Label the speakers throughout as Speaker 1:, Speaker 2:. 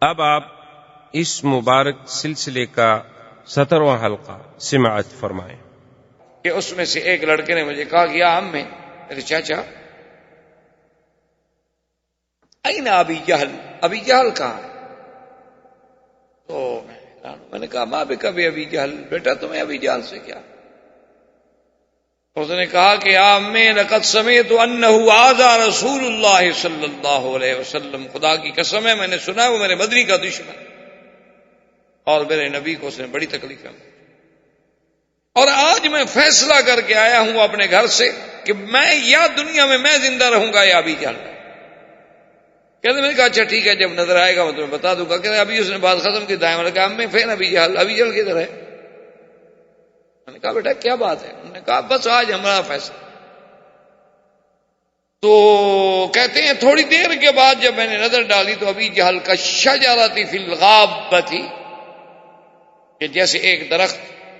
Speaker 1: اب آپ اس مبارک سلسلے کا 17واں حلقہ سماعت فرمائیں
Speaker 2: کہ اس میں سے ایک لڑکے نے مجھے کہا کہ یا عمّے، میرے چاچا، این ابی جہل، ابی جہل کہاں ہے؟ تو میں نے کہا ماں بھی کبھی ابی جہل، بیٹا تمہیں ابی جہل سے کیا؟ اس نے کہا کہ یا عمّے لقد سمعت انہ آذى رسول اللہ صلی اللہ علیہ وسلم، خدا کی قسم ہے میں نے سنا وہ میرے بدری کا دشمن اور میرے نبی کو اس نے بڑی تکلیف ہے، اور آج میں فیصلہ کر کے آیا ہوں اپنے گھر سے کہ میں یا دنیا میں زندہ رہوں گا یا ابی جہل۔ کہتے میں نے کہا اچھا ٹھیک ہے، جب نظر آئے گا میں تمہیں بتا دوں گا۔ کہ ابھی اس نے بات ختم کی، دائیں والا کہا میں فین ابی جہل، ابی جہل کدھر ہے؟ میں نے کہا بیٹا کیا بات ہے؟ انہوں نے کہا بس آج ہمارا فیصلہ۔ تو کہتے ہیں تھوڑی دیر کے بعد جب میں نے نظر ڈالی تو ابی جہل کا شجرۃ فی الغابۃ، کہ جیسے ایک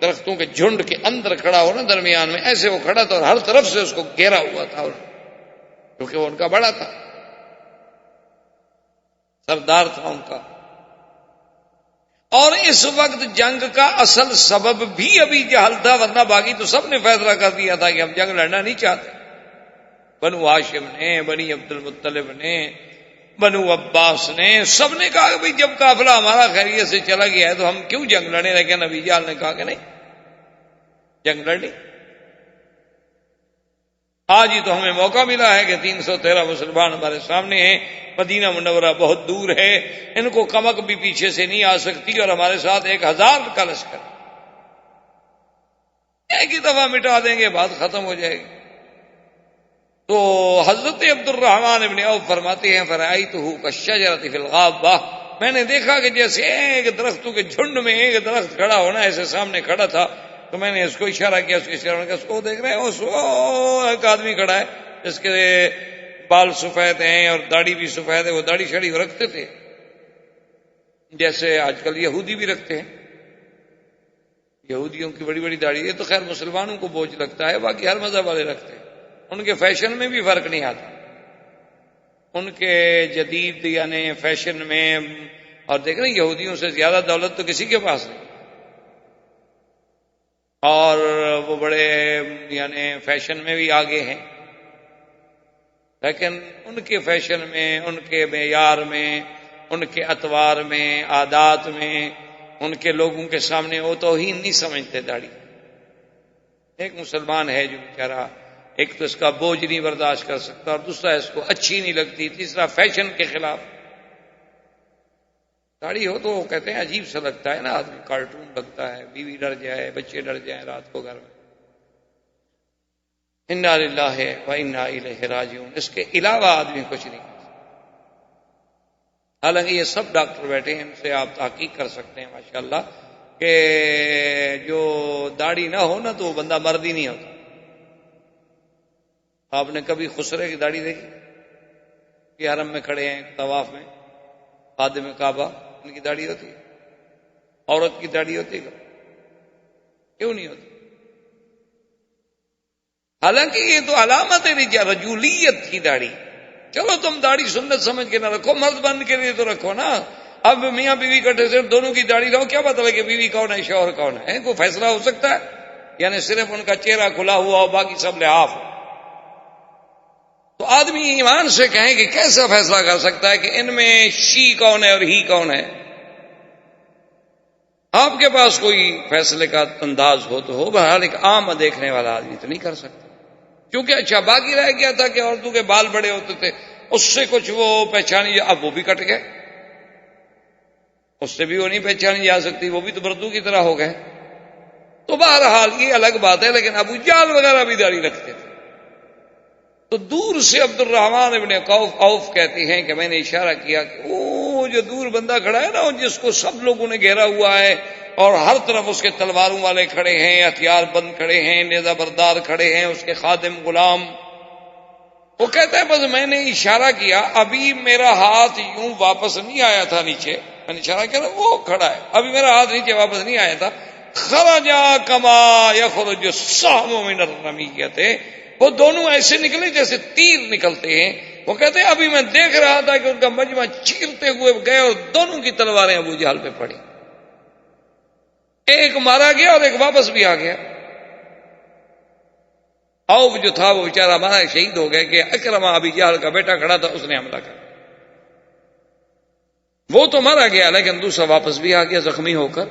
Speaker 2: درختوں کے جھنڈ کے اندر کھڑا ہو نا درمیان میں، ایسے وہ کھڑا تھا اور ہر طرف سے اس کو گھیرا ہوا تھا، کیونکہ وہ ان کا بڑا تھا، سردار تھا ان کا۔ اور اس وقت جنگ کا اصل سبب بھی ابی جہل تھا، ورنہ باقی تو سب نے فیصلہ کر دیا تھا کہ ہم جنگ لڑنا نہیں چاہتے۔ بنو ہاشم نے، بنی عبد المطلب نے، بنو عباس نے، سب نے کہا کہ بھئی جب قافلہ ہمارا خیریت سے چلا گیا ہے تو ہم کیوں جنگ لڑیں؟ لیکن ابی جہل نے کہا کہ نہیں، جنگ لڑنی۔ آج ہی تو ہمیں موقع ملا ہے کہ 313 مسلمان ہمارے سامنے ہیں، مدینہ منورہ بہت دور ہے، ان کو کمک بھی پیچھے سے نہیں آ سکتی، اور ہمارے ساتھ 1000 کا لشکر، ایک ہی دفعہ مٹا دیں گے، بات ختم ہو جائے گی۔ تو حضرت عبد الرحمن بن عوف فرماتے ہیں فرأیتہ کالشجرۃ فی الغابۃ، میں نے دیکھا کہ جیسے ایک درختوں کے جھنڈ میں ایک درخت کھڑا ہونا ایسے سامنے کھڑا تھا، تو میں نے اس کو اشارہ کیا، اس کو اشارہ کیا، اس کو دیکھ رہے ہیں، اس ایک آدمی کھڑا ہے جس کے بال سفید ہیں اور داڑھی بھی سفید ہے، وہ داڑھی شڑی رکھتے تھے جیسے آج کل یہودی بھی رکھتے ہیں، یہودیوں کی بڑی بڑی داڑھی، یہ تو خیر مسلمانوں کو بوجھ لگتا ہے، باقی ہر مذہب والے رکھتے ہیں، ان کے فیشن میں بھی فرق نہیں آتا، ان کے جدید یعنی فیشن میں، اور دیکھ رہے ہیں یہودیوں سے زیادہ دولت تو کسی کے پاس نہیں، اور وہ بڑے یعنی فیشن میں بھی آگے ہیں، لیکن ان کے فیشن میں، ان کے معیار میں، ان کے اطوار میں، عادات میں، ان کے لوگوں کے سامنے وہ توہین نہیں سمجھتے داڑھی۔ ایک مسلمان ہے جو بیچارہ ایک تو اس کا بوجھ نہیں برداشت کر سکتا، اور دوسرا اس کو اچھی نہیں لگتی، تیسرا فیشن کے خلاف داڑھی ہو تو وہ کہتے ہیں عجیب سا لگتا ہے نا، آدمی کارٹون لگتا ہے، بیوی ڈر جائے، بچے ڈر جائیں رات کو گھر میں۔ انا للہ و انا الیہ راجعون، اس کے علاوہ آدمی کچھ نہیں کر سکتا۔ حالانکہ یہ سب ڈاکٹر بیٹھے ہیں، ان سے آپ تحقیق کر سکتے ہیں ماشاءاللہ کہ جو داڑھی نہ ہو نا تو وہ بندہ مرد ہی نہیں ہوتا۔ آپ نے کبھی خسرے کی داڑھی دیکھی؟ یہ حرم میں کھڑے ہیں طواف میں، خادم کعبہ، ان کی داڑھی ہوتی ہے؟ عورت کی داڑھی ہوتی ہے؟ کیوں نہیں ہوتی؟ حالانکہ یہ تو علامت ہے رجولیت کی داڑھی، چلو تم داڑھی سنت سمجھ کے نہ رکھو، مرد بن کے لیے تو رکھو نا۔ اب میاں بیوی کٹھے صرف دونوں کی داڑھی رہو، کیا پتہ لگے بیوی کون ہے شوہر کون ہے؟ کوئی فیصلہ ہو سکتا ہے؟ یعنی صرف ان کا چہرہ کھلا ہوا ہو، باقی سب لحاف ہو، تو آدمی ایمان سے کہیں کہ کیسا فیصلہ کر سکتا ہے کہ ان میں شی کون ہے اور ہی کون ہے؟ آپ کے پاس کوئی فیصلے کا انداز ہو تو ہو، بہرحال ایک عام دیکھنے والا آدمی تو نہیں کر سکتا، کیونکہ اچھا باقی رہ گیا تھا کہ عورتوں کے بال بڑے ہوتے تھے، اس سے کچھ وہ پہچانی، اب وہ بھی کٹ گئے، اس سے بھی وہ نہیں پہچانی جا سکتی، وہ بھی تو بردو کی طرح ہو گئے۔ تو بہرحال یہ الگ بات ہے، لیکن ابو جہل وغیرہ بھی داڑھی رکھتے تھے۔ تو دور سے عبد الرحمن ابن عوف کہتے ہیں کہ میں نے اشارہ کیا کہ وہ جو دور بندہ کھڑا ہے نا، جس کو سب لوگوں نے گھیرا ہوا ہے اور ہر طرف اس کے تلواروں والے کھڑے ہیں، ہتھیار بند کھڑے ہیں، نیزہ بردار کھڑے ہیں، اس کے خادم غلام، وہ کہتا ہے بس میں نے اشارہ کیا، ابھی میرا ہاتھ یوں واپس نہیں آیا تھا نیچے، میں نے اشارہ کیا وہ کھڑا ہے، ابھی میرا ہاتھ نیچے واپس نہیں آیا تھا، خرجا کما یخرج السهم من الرمیۃ، وہ دونوں ایسے نکلے جیسے تیر نکلتے ہیں، وہ کہتے ہیں ابھی میں دیکھ رہا تھا کہ ان کا مجمع چیرتے ہوئے گئے اور دونوں کی تلواریں ابو جہل پہ پڑی، ایک مارا گیا اور ایک واپس بھی آ گیا۔ عوف جو تھا وہ بیچارہ مارا شہید ہو گیا کہ اکرمہ ابی جہل کا بیٹا کھڑا تھا، اس نے حملہ کیا، وہ تو مارا گیا لیکن دوسرا واپس بھی آ گیا زخمی ہو کر۔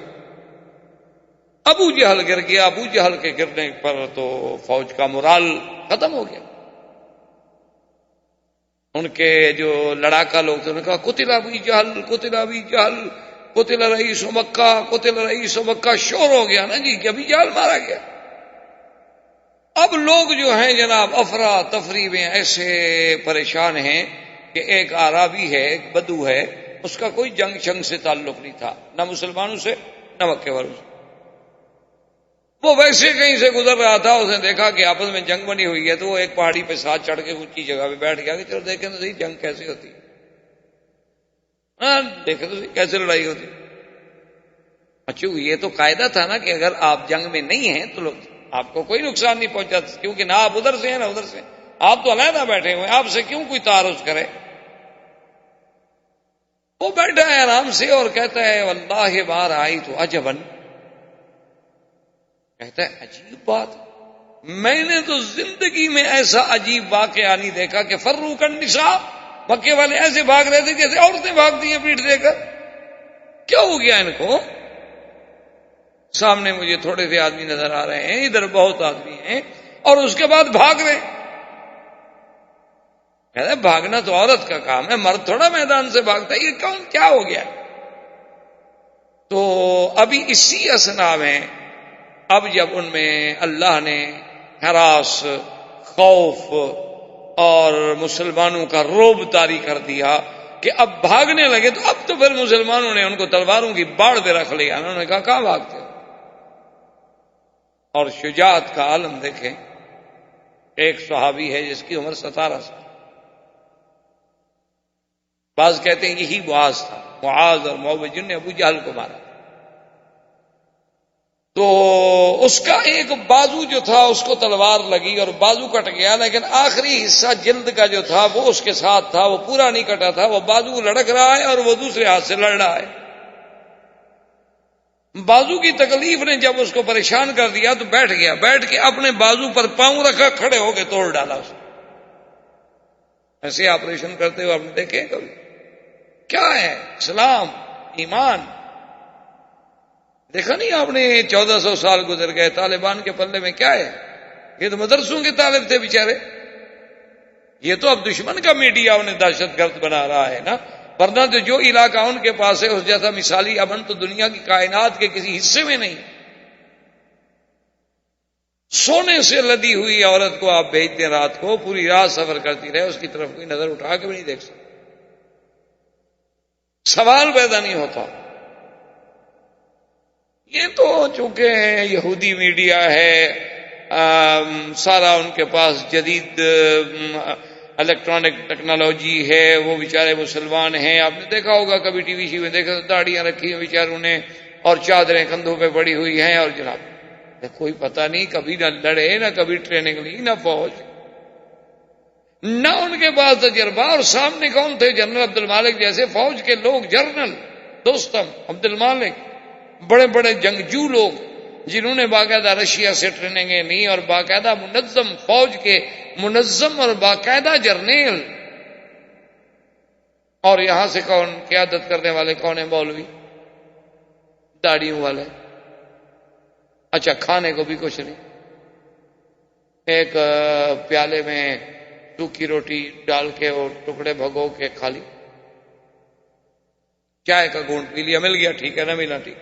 Speaker 2: ابو جہل گر گیا، ابو جہل کے گرنے پر تو فوج کا مورال ختم ہو گیا۔ ان کے جو لڑاکا لوگ تھے انہوں نے کہا قتل ابی جہل، قتل ابی جہل، قتل رئیس مکہ، قتل رئیس مکہ، شور ہو گیا نا جی کہ ابی جہل مارا گیا۔ اب لوگ جو ہیں جناب افراتفری میں ایسے پریشان ہیں کہ ایک عربی ہے، ایک بدو ہے، اس کا کوئی جنگ شنگ سے تعلق نہیں تھا، نہ مسلمانوں سے نہ مکے والوں سے، وہ ویسے کہیں سے گزر رہا تھا، اس نے دیکھا کہ آپس میں جنگ بنی ہوئی ہے تو وہ ایک پہاڑی پہ ساتھ چڑھ کے اونچی جگہ پہ بیٹھ گیا کہ چلو دیکھیں تو صحیح جنگ کیسی ہوتی ہے، ہاں دیکھیں تو صحیح کیسے لڑائی ہوتی ہے۔ اچھا یہ تو قاعدہ تھا نا کہ اگر آپ جنگ میں نہیں ہیں تو لوگ آپ کو کوئی نقصان نہیں پہنچا، کیونکہ نہ آپ ادھر سے ہیں نہ ادھر سے، آپ تو علیحدہ بیٹھے ہوئے ہیں، آپ سے کیوں کوئی تعارض کرے۔ وہ بیٹھا ہے آرام سے اور کہتا ہے واللہ ما رأیت عجبا، کہتا ہے عجیب بات، میں نے تو زندگی میں ایسا عجیب واقعہ نہیں دیکھا کہ فروق النساء، مکے والے ایسے بھاگ رہے تھے جیسے عورتیں بھاگتی ہیں پیٹ دے کر، کیا ہو گیا ان کو؟ سامنے مجھے تھوڑے سے آدمی نظر آ رہے ہیں، ادھر بہت آدمی ہیں اور اس کے بعد بھاگ رہے ہیں۔ کہتا ہے بھاگنا تو عورت کا کام ہے، مرد تھوڑا میدان سے بھاگتا ہے، یہ کون کیا ہو گیا؟ تو ابھی اسی اثنا میں اب جب ان میں اللہ نے ہراس، خوف اور مسلمانوں کا رعب طاری کر دیا کہ اب بھاگنے لگے، تو اب تو پھر مسلمانوں نے ان کو تلواروں کی باڑ پہ رکھ لیا، انہوں نے کہا کہاں بھاگتے ہو؟ اور شجاعت کا عالم دیکھیں، ایک صحابی ہے جس کی عمر 17 سال، بعض کہتے ہیں یہی معاذ تھا، معاذ اور معوذ جن نے ابو جہل کو مارا، تو اس کا ایک بازو جو تھا اس کو تلوار لگی اور بازو کٹ گیا، لیکن آخری حصہ جلد کا جو تھا وہ اس کے ساتھ تھا، وہ پورا نہیں کٹا تھا، وہ بازو لڑک رہا ہے اور وہ دوسرے ہاتھ سے لڑ رہا ہے۔ بازو کی تکلیف نے جب اس کو پریشان کر دیا تو بیٹھ گیا، بیٹھ کے اپنے بازو پر پاؤں رکھا، کھڑے ہو کے توڑ ڈالا اس نے۔ ایسے آپریشن کرتے ہوئے آپ نے دیکھے کبھی؟ کیا ہے اسلام، ایمان؟ دیکھا نہیں آپ نے 1400 سال گزر گئے، طالبان کے پلے میں کیا ہے؟ یہ تو مدرسوں کے طالب تھے بیچارے، یہ تو اب دشمن کا میڈیا انہیں دہشت گرد بنا رہا ہے نا، ورنہ تو جو علاقہ ان کے پاس ہے اس جیسا مثالی امن تو دنیا کی کائنات کے کسی حصے میں نہیں۔ سونے سے لدی ہوئی عورت کو آپ بھیج دیں رات کو، پوری رات سفر کرتی رہے، اس کی طرف کوئی نظر اٹھا کے بھی نہیں دیکھ سکتا، سوال پیدا نہیں ہوتا۔ یہ تو چونکہ یہودی میڈیا ہے، سارا ان کے پاس جدید الیکٹرانک ٹیکنالوجی ہے، وہ بیچارے مسلمان ہیں، آپ نے دیکھا ہوگا کبھی ٹی وی میں دیکھا، داڑیاں رکھی ہیں بیچاروں نے اور چادریں کندھوں پہ پڑی ہوئی ہیں، اور جناب کوئی پتہ نہیں، کبھی نہ لڑے، نہ کبھی ٹریننگ لی، نہ فوج، نہ ان کے پاس تجربہ، اور سامنے کون تھے؟ جنرل عبد المالک جیسے فوج کے لوگ، جنرل دوستم عبد المالک، بڑے بڑے جنگجو لوگ جنہوں نے باقاعدہ رشیا سے ٹریننگیں لی، اور باقاعدہ منظم فوج کے منظم اور باقاعدہ جرنیل، اور یہاں سے کون قیادت کرنے والے؟ کون ہیں؟ مولوی داڑیوں والے۔ اچھا کھانے کو بھی کچھ نہیں، ایک پیالے میں سوکھی روٹی ڈال کے اور ٹکڑے بھگو کے کھا لی، چائے کا گھونٹ پی لیا، مل گیا ٹھیک ہے، نہ ملا ٹھیک،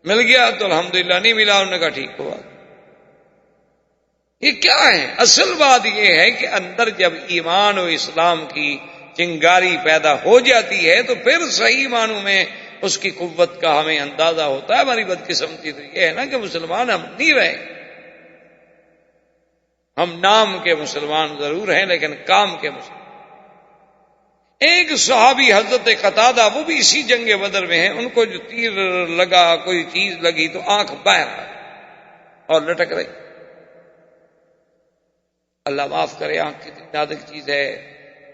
Speaker 2: مل گیا تو الحمدللہ، نہیں ملا انہوں نے کہا ٹھیک ہوا۔ یہ کیا ہے؟ اصل بات یہ ہے کہ اندر جب ایمان و اسلام کی چنگاری پیدا ہو جاتی ہے تو پھر صحیح معنوں میں اس کی قوت کا ہمیں اندازہ ہوتا ہے۔ ہماری بدقسمتی تو یہ ہے نا کہ مسلمان ہم نہیں رہے، ہم نام کے مسلمان ضرور ہیں لیکن کام کے مسلمان۔ ایک صحابی حضرت قتادہ، وہ بھی اسی جنگ بدر میں ہیں، ان کو جو تیر لگا، کوئی چیز لگی تو آنکھ باہر اور لٹک رہی۔ اللہ معاف کرے، آنکھ کتنی نازک چیز ہے،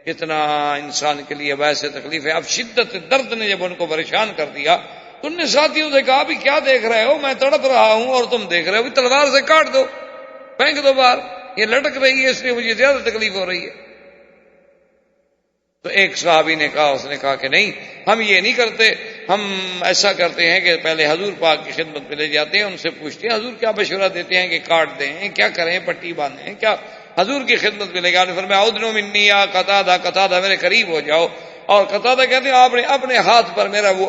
Speaker 2: کتنا انسان کے لیے ویسے تکلیف ہے. اب شدت درد نے جب ان کو پریشان کر دیا تو ان نے ساتھیوں سے کہا بھی کیا دیکھ رہے ہو, میں تڑپ رہا ہوں اور تم دیکھ رہے ہو, بھی تلوار سے کاٹ دو, پھینک دو باہر, یہ لٹک رہی ہے اس لیے مجھے زیادہ تکلیف ہو رہی ہے. تو ایک صحابی نے کہا, اس نے کہا کہ نہیں, ہم یہ نہیں کرتے, ہم ایسا کرتے ہیں کہ پہلے حضور پاک کی خدمت میں لے جاتے ہیں, ان سے پوچھتے ہیں حضور کیا مشورہ دیتے ہیں کہ کاٹ دیں, کیا کریں, پٹی باندھیں, کیا. حضور کی خدمت میں لے گیا, فرمایا ادنو منی یا قتادہ, قتادہ میرے قریب ہو جاؤ. اور قتادہ کہتے ہیں آپ نے اپنے ہاتھ پر میرا وہ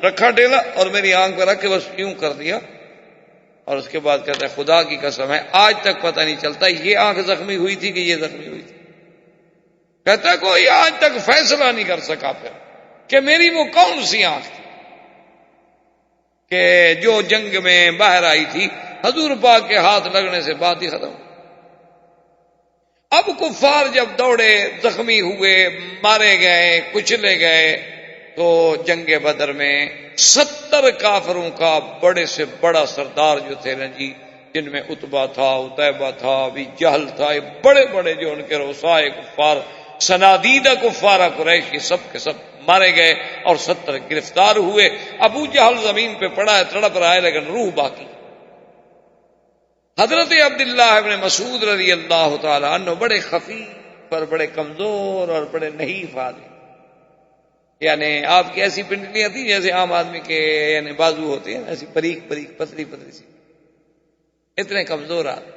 Speaker 2: رکھا ڈیلا اور میری آنکھ پر رکھ کے بس یوں کر دیا, اور اس کے بعد کہتا ہے خدا کی قسم ہے آج تک پتہ نہیں چلتا یہ آنکھ زخمی ہوئی تھی کہ یہ زخمی ہوئی تھی. کہتا ہے کوئی آج تک فیصلہ نہیں کر سکا پھر کہ میری وہ کون سی آنکھ تھی کہ جو جنگ میں باہر آئی تھی, حضور پاک کے ہاتھ لگنے سے بات ہی ختم. اب کفار جب دوڑے, زخمی ہوئے, مارے گئے, کچلے گئے, تو جنگ بدر میں 70 کافروں کا بڑے سے بڑا سردار جو تھے نا جی, جن میں عتبہ تھا, عتیبہ تھا, ابی جہل تھا, بڑے بڑے جو ان کے رؤسائے کفار, سنادیدہ کفار قریش, یہ سب کے سب مارے گئے اور 70 گرفتار ہوئے. ابو جہل زمین پہ پڑا ہے, تڑپ رہا ہے, لیکن روح باقی. حضرت عبداللہ ابن مسعود رضی اللہ تعالی عنہ بڑے خفیف اور بڑے کمزور اور بڑے نحیف آدمی, یعنی آپ کی ایسی پنڈلیاں تھیں جیسے عام آدمی کے یعنی بازو ہوتے ہیں, ایسی باریک باریک پتلی پتلی سی, اتنے کمزور آدمی.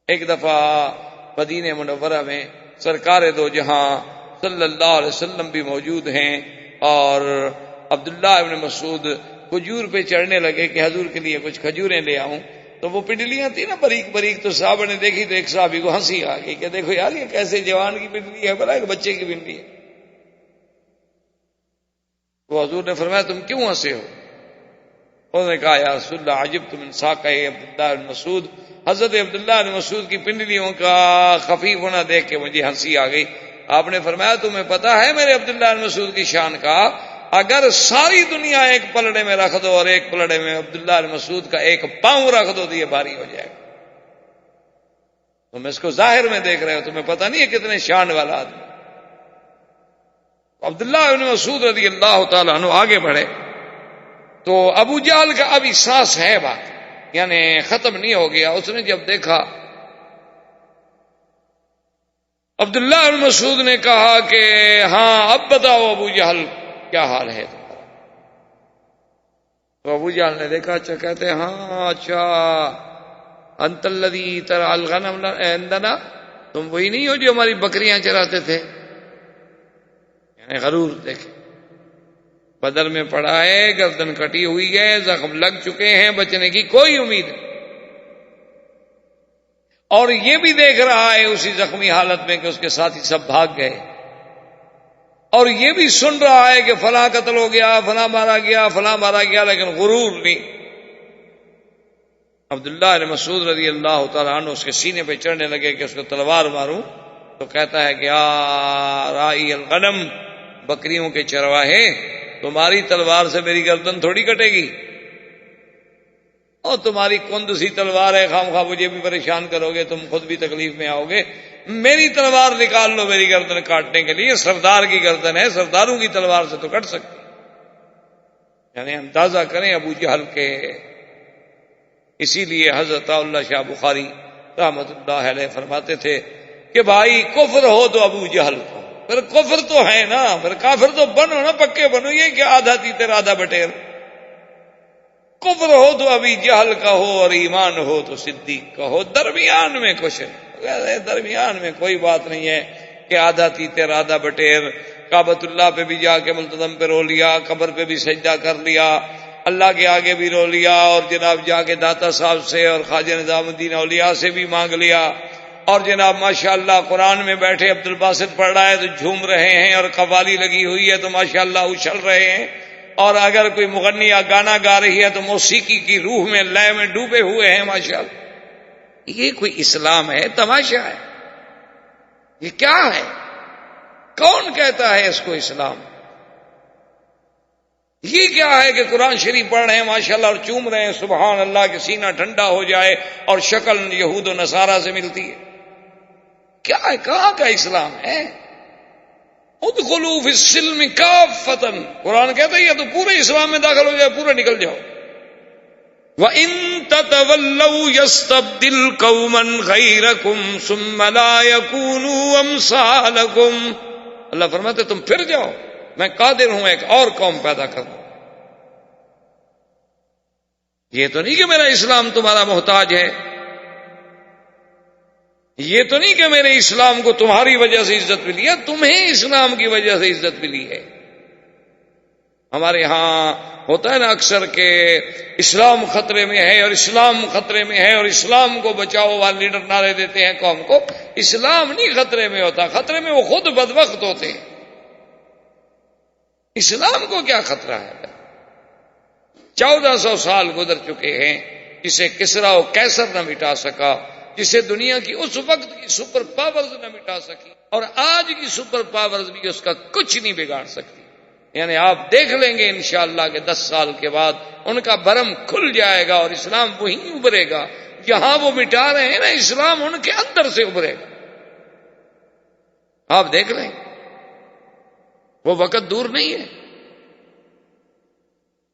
Speaker 2: ایک دفعہ مدینہ منورہ میں سرکار دو جہاں صلی اللہ علیہ وسلم بھی موجود ہیں, اور عبداللہ ابن مسعود کھجور پہ چڑھنے لگے کہ حضور کے لیے کچھ کھجوریں لے آؤں. تو وہ پنڈلیاں تھیں نا باریک باریک, تو صحابہ نے دیکھی تو ایک صحابی کو ہنسی آ گئی کہ دیکھو یار یہ کیسے جوان کی پنڈلی ہے, بلا ایک بچے کی پنڈلی ہے. وہ حضور نے فرمایا تم کیوں ہنسے ہو؟ انہوں نے کہا یا رسول اللہ عجبت من ساقہ عبداللہ بن مسعود, حضرت عبداللہ بن مسعود کی پنڈلیوں کا خفیف ہونا دیکھ کے مجھے ہنسی آ گئی. آپ نے فرمایا تمہیں پتا ہے میرے عبداللہ بن مسعود کی شان کا, اگر ساری دنیا ایک پلڑے میں رکھ دو اور ایک پلڑے میں عبداللہ بن مسعود کا ایک پاؤں رکھ دو تو یہ بھاری ہو جائے گا. تم اس کو ظاہر میں دیکھ رہے ہو, تمہیں پتہ نہیں ہے کتنے شان والا آدمی. عبداللہ بن مسعود رضی اللہ تعالیٰ عنہ آگے بڑھے تو ابو جہل کا ابھی سانس ہے بات, یعنی ختم نہیں ہو گیا. اس نے جب دیکھا, عبداللہ بن مسعود نے کہا کہ ہاں اب بتاؤ ابو جہل کیا حال ہے تمہارا. تو ابو جہل نے دیکھا, اچھا کہتے ہیں ہاں اچھا انت الذی ترعى الغنم عندنا, تم وہی نہیں ہو جو ہماری بکریاں چراتے تھے. یعنی غرور دیکھیں, بدر میں پڑا ہے, گردن کٹی ہوئی ہے, زخم لگ چکے ہیں, بچنے کی کوئی امید نہیں. اور یہ بھی دیکھ رہا ہے اسی زخمی حالت میں کہ اس کے ساتھی سب بھاگ گئے, اور یہ بھی سن رہا ہے کہ فلاں قتل ہو گیا, فلاں مارا گیا, فلاں مارا گیا, لیکن غرور نہیں. عبداللہ بن مسعود رضی اللہ تعالیٰ عنہ اس کے سینے پہ چڑھنے لگے کہ اس کو تلوار ماروں, تو کہتا ہے کہ یا رائی الغنم, بکریوں کے چرواہے, تمہاری تلوار سے میری گردن تھوڑی کٹے گی, اور تمہاری کند سی تلوار ہے, خام خواہ مجھے بھی پریشان کرو گے, تم خود بھی تکلیف میں آؤ گے. میری تلوار نکال لو میری گردن کاٹنے کے لیے, سردار کی گردن ہے, سرداروں کی تلوار سے تو کٹ سکتی. یعنی اندازہ کریں ابو جہل کے. اسی لیے حضرت اللہ شاہ بخاری رحمۃ اللہ علیہ فرماتے تھے کہ بھائی کفر ہو تو ابو جہل کو, پھر کفر تو ہے نا, پھر کافر تو بنو نا, پکے بنو, یہ کہ آدھا تیتر آدھا بٹیر. کفر ہو تو ابھی جہل کا ہو, اور ایمان ہو تو صدیق کا ہو, درمیان میں کچھ نہیں, درمیان میں کوئی بات نہیں ہے کہ آدھا تیتر آدھا بٹیر. کعبۃ اللہ پہ بھی جا کے ملتزم پہ رو لیا, قبر پہ بھی سجدہ کر لیا, اللہ کے آگے بھی رو لیا, اور جناب جا کے داتا صاحب سے اور خواجہ نظام الدین اولیاء سے بھی مانگ لیا, اور جناب ماشاءاللہ قرآن میں بیٹھے عبد الباسط پڑھ رہا ہے تو جھوم رہے ہیں, اور قوالی لگی ہوئی ہے تو ماشاءاللہ اچھل رہے ہیں, اور اگر کوئی مغنیہ گانا گا رہی ہے تو موسیقی کی روح میں لے میں ڈوبے ہوئے ہیں ماشاءاللہ. یہ کوئی اسلام ہے؟ تماشا ہے. یہ کیا ہے؟ کون کہتا ہے اس کو اسلام؟ یہ کیا ہے کہ قرآن شریف پڑھ رہے ہیں ماشاءاللہ اور چوم رہے ہیں, سبحان اللہ, کہ سینہ ٹھنڈا ہو جائے اور شکل یہود و نصارہ سے ملتی ہے. کیا ہے؟ کہاں کا اسلام ہے؟ ادخلوا فی السلم کافۃ، قرآن کہتا ہے یہ تو پورے اسلام میں داخل ہو جائے، پورا نکل جاؤ۔ وَإِن تَتَوَلَّوْا يَسْتَبْدِلْ قَوْمًا غَيْرَكُمْ ثُمَّ لَا يَكُونُوا أَمْثَالَكُمْ، اللہ فرماتے تم پھر جاؤ، میں قادر ہوں ایک اور قوم پیدا کر دوں۔ یہ تو نہیں کہ میرا اسلام تمہارا محتاج ہے، یہ تو نہیں کہ میرے اسلام کو تمہاری وجہ سے عزت ملی ہے، تمہیں اسلام کی وجہ سے عزت ملی ہے۔ ہمارے ہاں ہوتا ہے نا اکثر کہ اسلام خطرے میں ہے اور اسلام خطرے میں ہے اور اسلام کو بچاؤ والے لیڈر نعرے دیتے ہیں قوم کو۔ اسلام نہیں خطرے میں ہوتا، خطرے میں وہ خود بدبخت ہوتے ہیں۔ اسلام کو کیا خطرہ ہے؟ 1400 سال گزر چکے ہیں، جسے کسرا و کیسر نہ مٹا سکا، جسے دنیا کی اس وقت کی سپر پاورز نہ مٹا سکی، اور آج کی سپر پاورز بھی اس کا کچھ نہیں بگاڑ سکتی۔ یعنی آپ دیکھ لیں گے انشاءاللہ کہ 10 سال کے بعد ان کا بھرم کھل جائے گا اور اسلام وہیں ابھرے گا جہاں وہ مٹا رہے ہیں نا، اسلام ان کے اندر سے ابھرے گا۔ آپ دیکھ لیں، وہ وقت دور نہیں ہے۔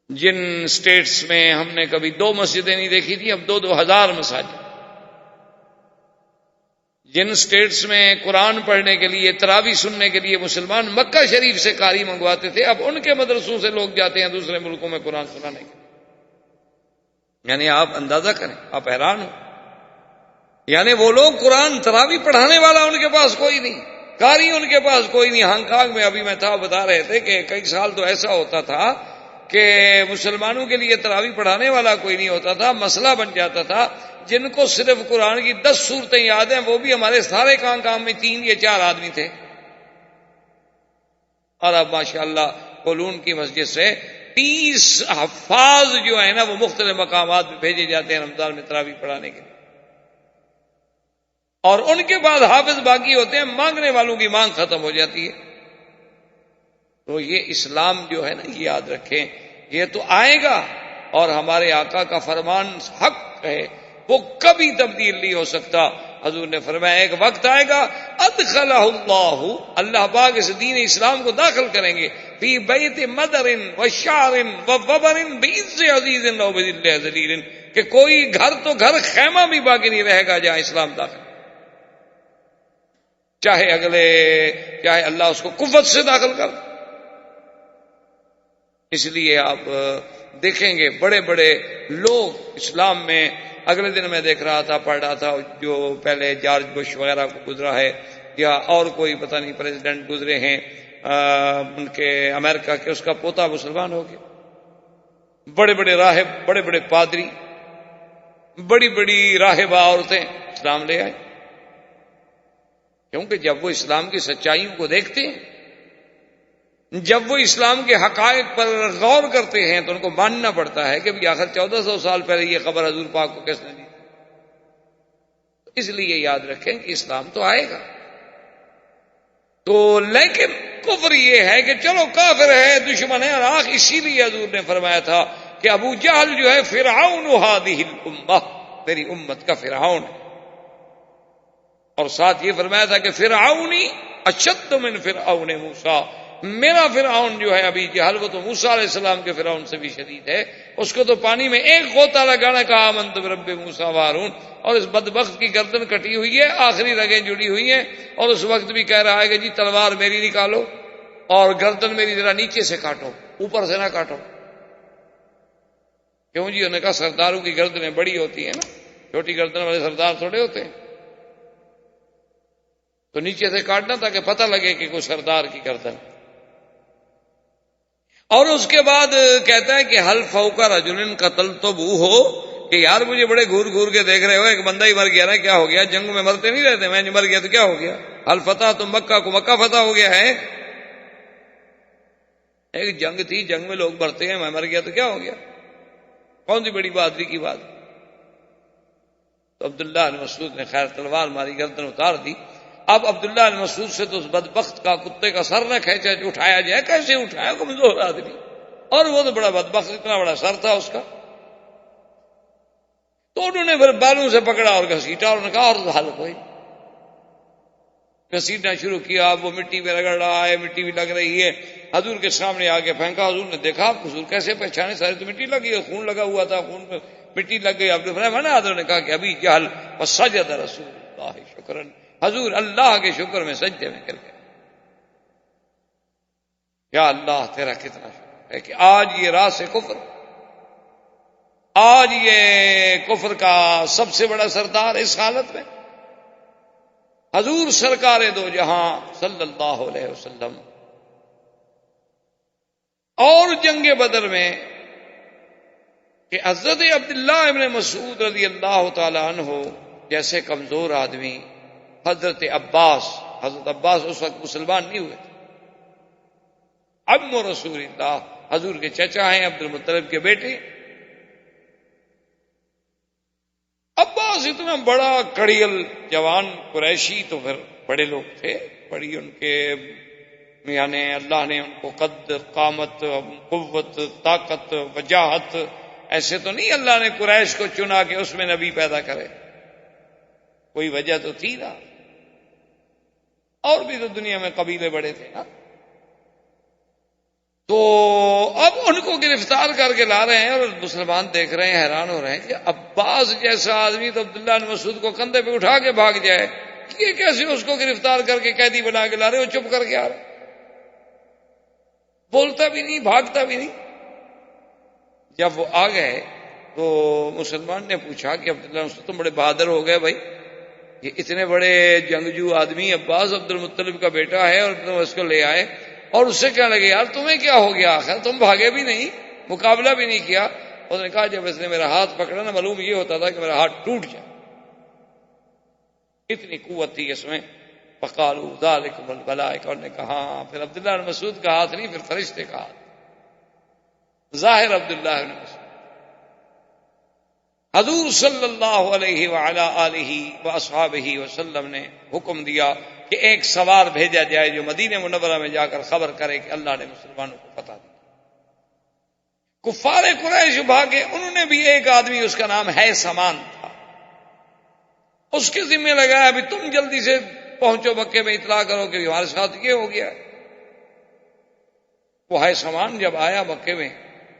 Speaker 2: جن سٹیٹس میں ہم نے کبھی 2 مسجدیں نہیں دیکھی تھی، اب 2,000 مساجد۔ جن سٹیٹس میں قرآن پڑھنے کے لیے، تراویح سننے کے لیے مسلمان مکہ شریف سے قاری منگواتے تھے، اب ان کے مدرسوں سے لوگ جاتے ہیں دوسرے ملکوں میں قرآن سنانے کے لیے۔ یعنی آپ اندازہ کریں، آپ حیران ہو۔ یعنی وہ لوگ قرآن تراویح پڑھانے والا ان کے پاس کوئی نہیں، قاری ان کے پاس کوئی نہیں۔ ہانگ کانگ میں ابھی میں تھا، بتا رہے تھے کہ کئی سال تو ایسا ہوتا تھا کہ مسلمانوں کے لیے تراویح پڑھانے والا کوئی نہیں ہوتا تھا، مسئلہ بن جاتا تھا۔ جن کو صرف قرآن کی 10 سورتیں یاد ہیں، وہ بھی ہمارے سارے کام میں 3 یا 4 آدمی تھے۔ اور اب ماشاءاللہ کولون کی مسجد سے 30 حفاظ جو ہیں نا، وہ مختلف مقامات میں بھیجے جاتے ہیں رمضان میں تراویح پڑھانے کے لیے، اور ان کے بعد حافظ باقی ہوتے ہیں، مانگنے والوں کی مانگ ختم ہو جاتی ہے۔ تو یہ اسلام جو ہے نا، یہ یاد رکھیں، یہ تو آئے گا، اور ہمارے آقا کا فرمان حق ہے، وہ کبھی تبدیل نہیں ہو سکتا۔ حضور نے فرمایا ایک وقت آئے گا ادخلہ اللہ، اللہ پاک اس دین اسلام کو داخل کریں گے، فی بیت مدر و شعر و وبر بعز عزیز و بذل ذلیل، کہ کوئی گھر تو گھر، خیمہ بھی باقی نہیں رہے گا جہاں اسلام داخل، چاہے اللہ اس کو قوت سے داخل کر۔ اس لیے آپ دیکھیں گے بڑے بڑے لوگ اسلام میں، اگلے دن میں دیکھ رہا تھا، پڑھ رہا تھا، جو پہلے جارج بش وغیرہ کو گزرا ہے، یا اور کوئی پتہ نہیں پریزیڈنٹ گزرے ہیں ان کے امریکہ کے، اس کا پوتا مسلمان ہو گیا۔ بڑے بڑے راہب، بڑے بڑے پادری، بڑی بڑی راہبہ عورتیں اسلام لے آئے، کیونکہ جب وہ اسلام کی سچائیوں کو دیکھتے ہیں، جب وہ اسلام کے حقائق پر غور کرتے ہیں، تو ان کو ماننا پڑتا ہے کہ بھی آخر 1400 سال پہلے یہ خبر حضور پاک کو کس نے دی۔ اس لیے یاد رکھیں کہ اسلام تو آئے گا، تو لیکن کفر یہ ہے کہ چلو کافر ہے، دشمن ہے، اور اسی لیے حضور نے فرمایا تھا کہ ابو جہل جو ہے فرعون هذه الامہ، میری امت کا فرعون ہے، اور ساتھ یہ فرمایا تھا کہ فرعونی اشد من فرعون موسیٰ، میرا فرعون جو ہے ابھی جہل، وہ تو موسیٰ علیہ السلام کے فرعون سے بھی شدید ہے، اس کو تو پانی میں ایک غوطہ لگانا کہا آمنت برب موسیٰ وہارون، اور اس بدبخت کی گردن کٹی ہوئی ہے، آخری رگیں جڑی ہوئی ہیں، اور اس وقت بھی کہہ رہا ہے کہ جی تلوار میری نکالو اور گردن میری ذرا نیچے سے کاٹو، اوپر سے نہ کاٹو۔ کیوں جی؟ انہوں نے کہا سرداروں کی گردنیں بڑی ہوتی ہیں نا، چھوٹی گردن والے سردار تھوڑے ہوتے ہیں، تو نیچے سے کاٹنا تاکہ پتہ لگے کہ کوئی سردار کی گردن۔ اور اس کے بعد کہتا ہے کہ حل فوق رجل قتلتموہ ہو، کہ یار مجھے بڑے گھور گھور کے دیکھ رہے ہو، ایک بندہ ہی مر گیا نا، کیا ہو گیا؟ جنگ میں مرتے نہیں رہتے، میں مر گیا تو کیا ہو گیا؟ حل فتح تم مکہ کو، مکہ فتح ہو گیا ہے؟ ایک جنگ تھی، جنگ میں لوگ مرتے ہیں، میں مر گیا تو کیا ہو گیا؟ کون سی بڑی بہادری کی بات؟ تو عبداللہ بن مسعود نے خیر تلوار ماری، گردن اتار دی۔ اب عبداللہ بن مسعود سے تو اس بدبخت کا کتے کا سر نہ کھینچا، اٹھایا جائے، کیسے اٹھایا؟ کمزور آدمی، اور وہ تو بڑا بدبخت، اتنا بڑا سر تھا اس کا۔ تو انہوں نے پھر بالوں سے پکڑا اور گھسیٹا، اور انہوں نے کہا اور تو حل کوئی۔ گھسیٹنا شروع کیا، اب وہ مٹی میں رگڑ رہا ہے، مٹی بھی لگ رہی ہے، حضور کے سامنے آ کے پھینکا، حضور نے دیکھا، حضور کیسے پہچانے، سارے تو مٹی لگی ہے، خون لگا ہوا تھا، خون میں مٹی لگ گئی، آپ نے فرمایا، حضور نے کہا کہ ابھی جہل وسجد رسول اللہ شکرا، حضور اللہ کے شکر میں سجدے میں گر گئے. یا اللہ تیرا کتنا شکر ہے کہ آج یہ راس کفر، آج یہ کفر کا سب سے بڑا سردار اس حالت میں حضور سرکار دو جہاں صلی اللہ علیہ وسلم. اور جنگ بدر میں کہ حضرت عبداللہ ابن مسعود رضی اللہ تعالی عنہ جیسے کمزور آدمی، حضرت عباس اس وقت مسلمان نہیں ہوئے تھے، عم رسول اللہ، حضور کے چچا ہیں، عبد المطلب کے بیٹے. عباس اتنا بڑا کڑیل جوان قریشی، تو پھر بڑے لوگ تھے، بڑی ان کے یعنی اللہ نے ان کو قد، قامت، قوت، طاقت، وجاہت، ایسے تو نہیں اللہ نے قریش کو چنا کہ اس میں نبی پیدا کرے، کوئی وجہ تو تھی نا. اور بھی تو دنیا میں قبیلے بڑے تھے نا. تو اب ان کو گرفتار کر کے لا رہے ہیں اور مسلمان دیکھ رہے ہیں، حیران ہو رہے ہیں کہ عباس جیسا آدمی تو عبداللہ بن مسعود کو کندھے پہ اٹھا کے بھاگ جائے، یہ کیسے اس کو گرفتار کر کے قیدی بنا کے لا رہے، وہ چپ کر کے آ رہے، بولتا بھی نہیں، بھاگتا بھی نہیں. جب وہ آ گئے تو مسلمان نے پوچھا کہ عبداللہ مسعود تم بڑے بہادر ہو گئے بھائی، یہ اتنے بڑے جنگجو آدمی عباس عبد المطلب کا بیٹا ہے اور تم اس کو لے آئے. اور اس سے کہنے لگے یار تمہیں کیا ہو گیا، آخر تم بھاگے بھی نہیں، مقابلہ بھی نہیں کیا. اس نے کہا جب اس نے میرا ہاتھ پکڑا نا، معلوم یہ ہوتا تھا کہ میرا ہاتھ ٹوٹ جائے، اتنی قوت تھی اس میں. فقالوا ذلکم الملائکہ، انہوں نے کہا ہاں. پھر عبداللہ بن مسعود کا ہاتھ نہیں، پھر فرشتے کا ہاتھ، ظاہر عبداللہ بن مسعود. حضور صلی اللہ علیہ وعلی آلہ واصحابہ وسلم نے حکم دیا کہ ایک سوار بھیجا جائے جو مدینہ منورہ میں جا کر خبر کرے کہ اللہ نے مسلمانوں کو فتح دی. کفار قریش بھاگے، انہوں نے بھی ایک آدمی، اس کا نام ہے سامان تھا، اس کے ذمہ لگایا ابھی تم جلدی سے پہنچو مکے میں، اطلاع کرو کہ ہمارے ساتھ یہ ہو گیا. وہ ہے سامان جب آیا مکے میں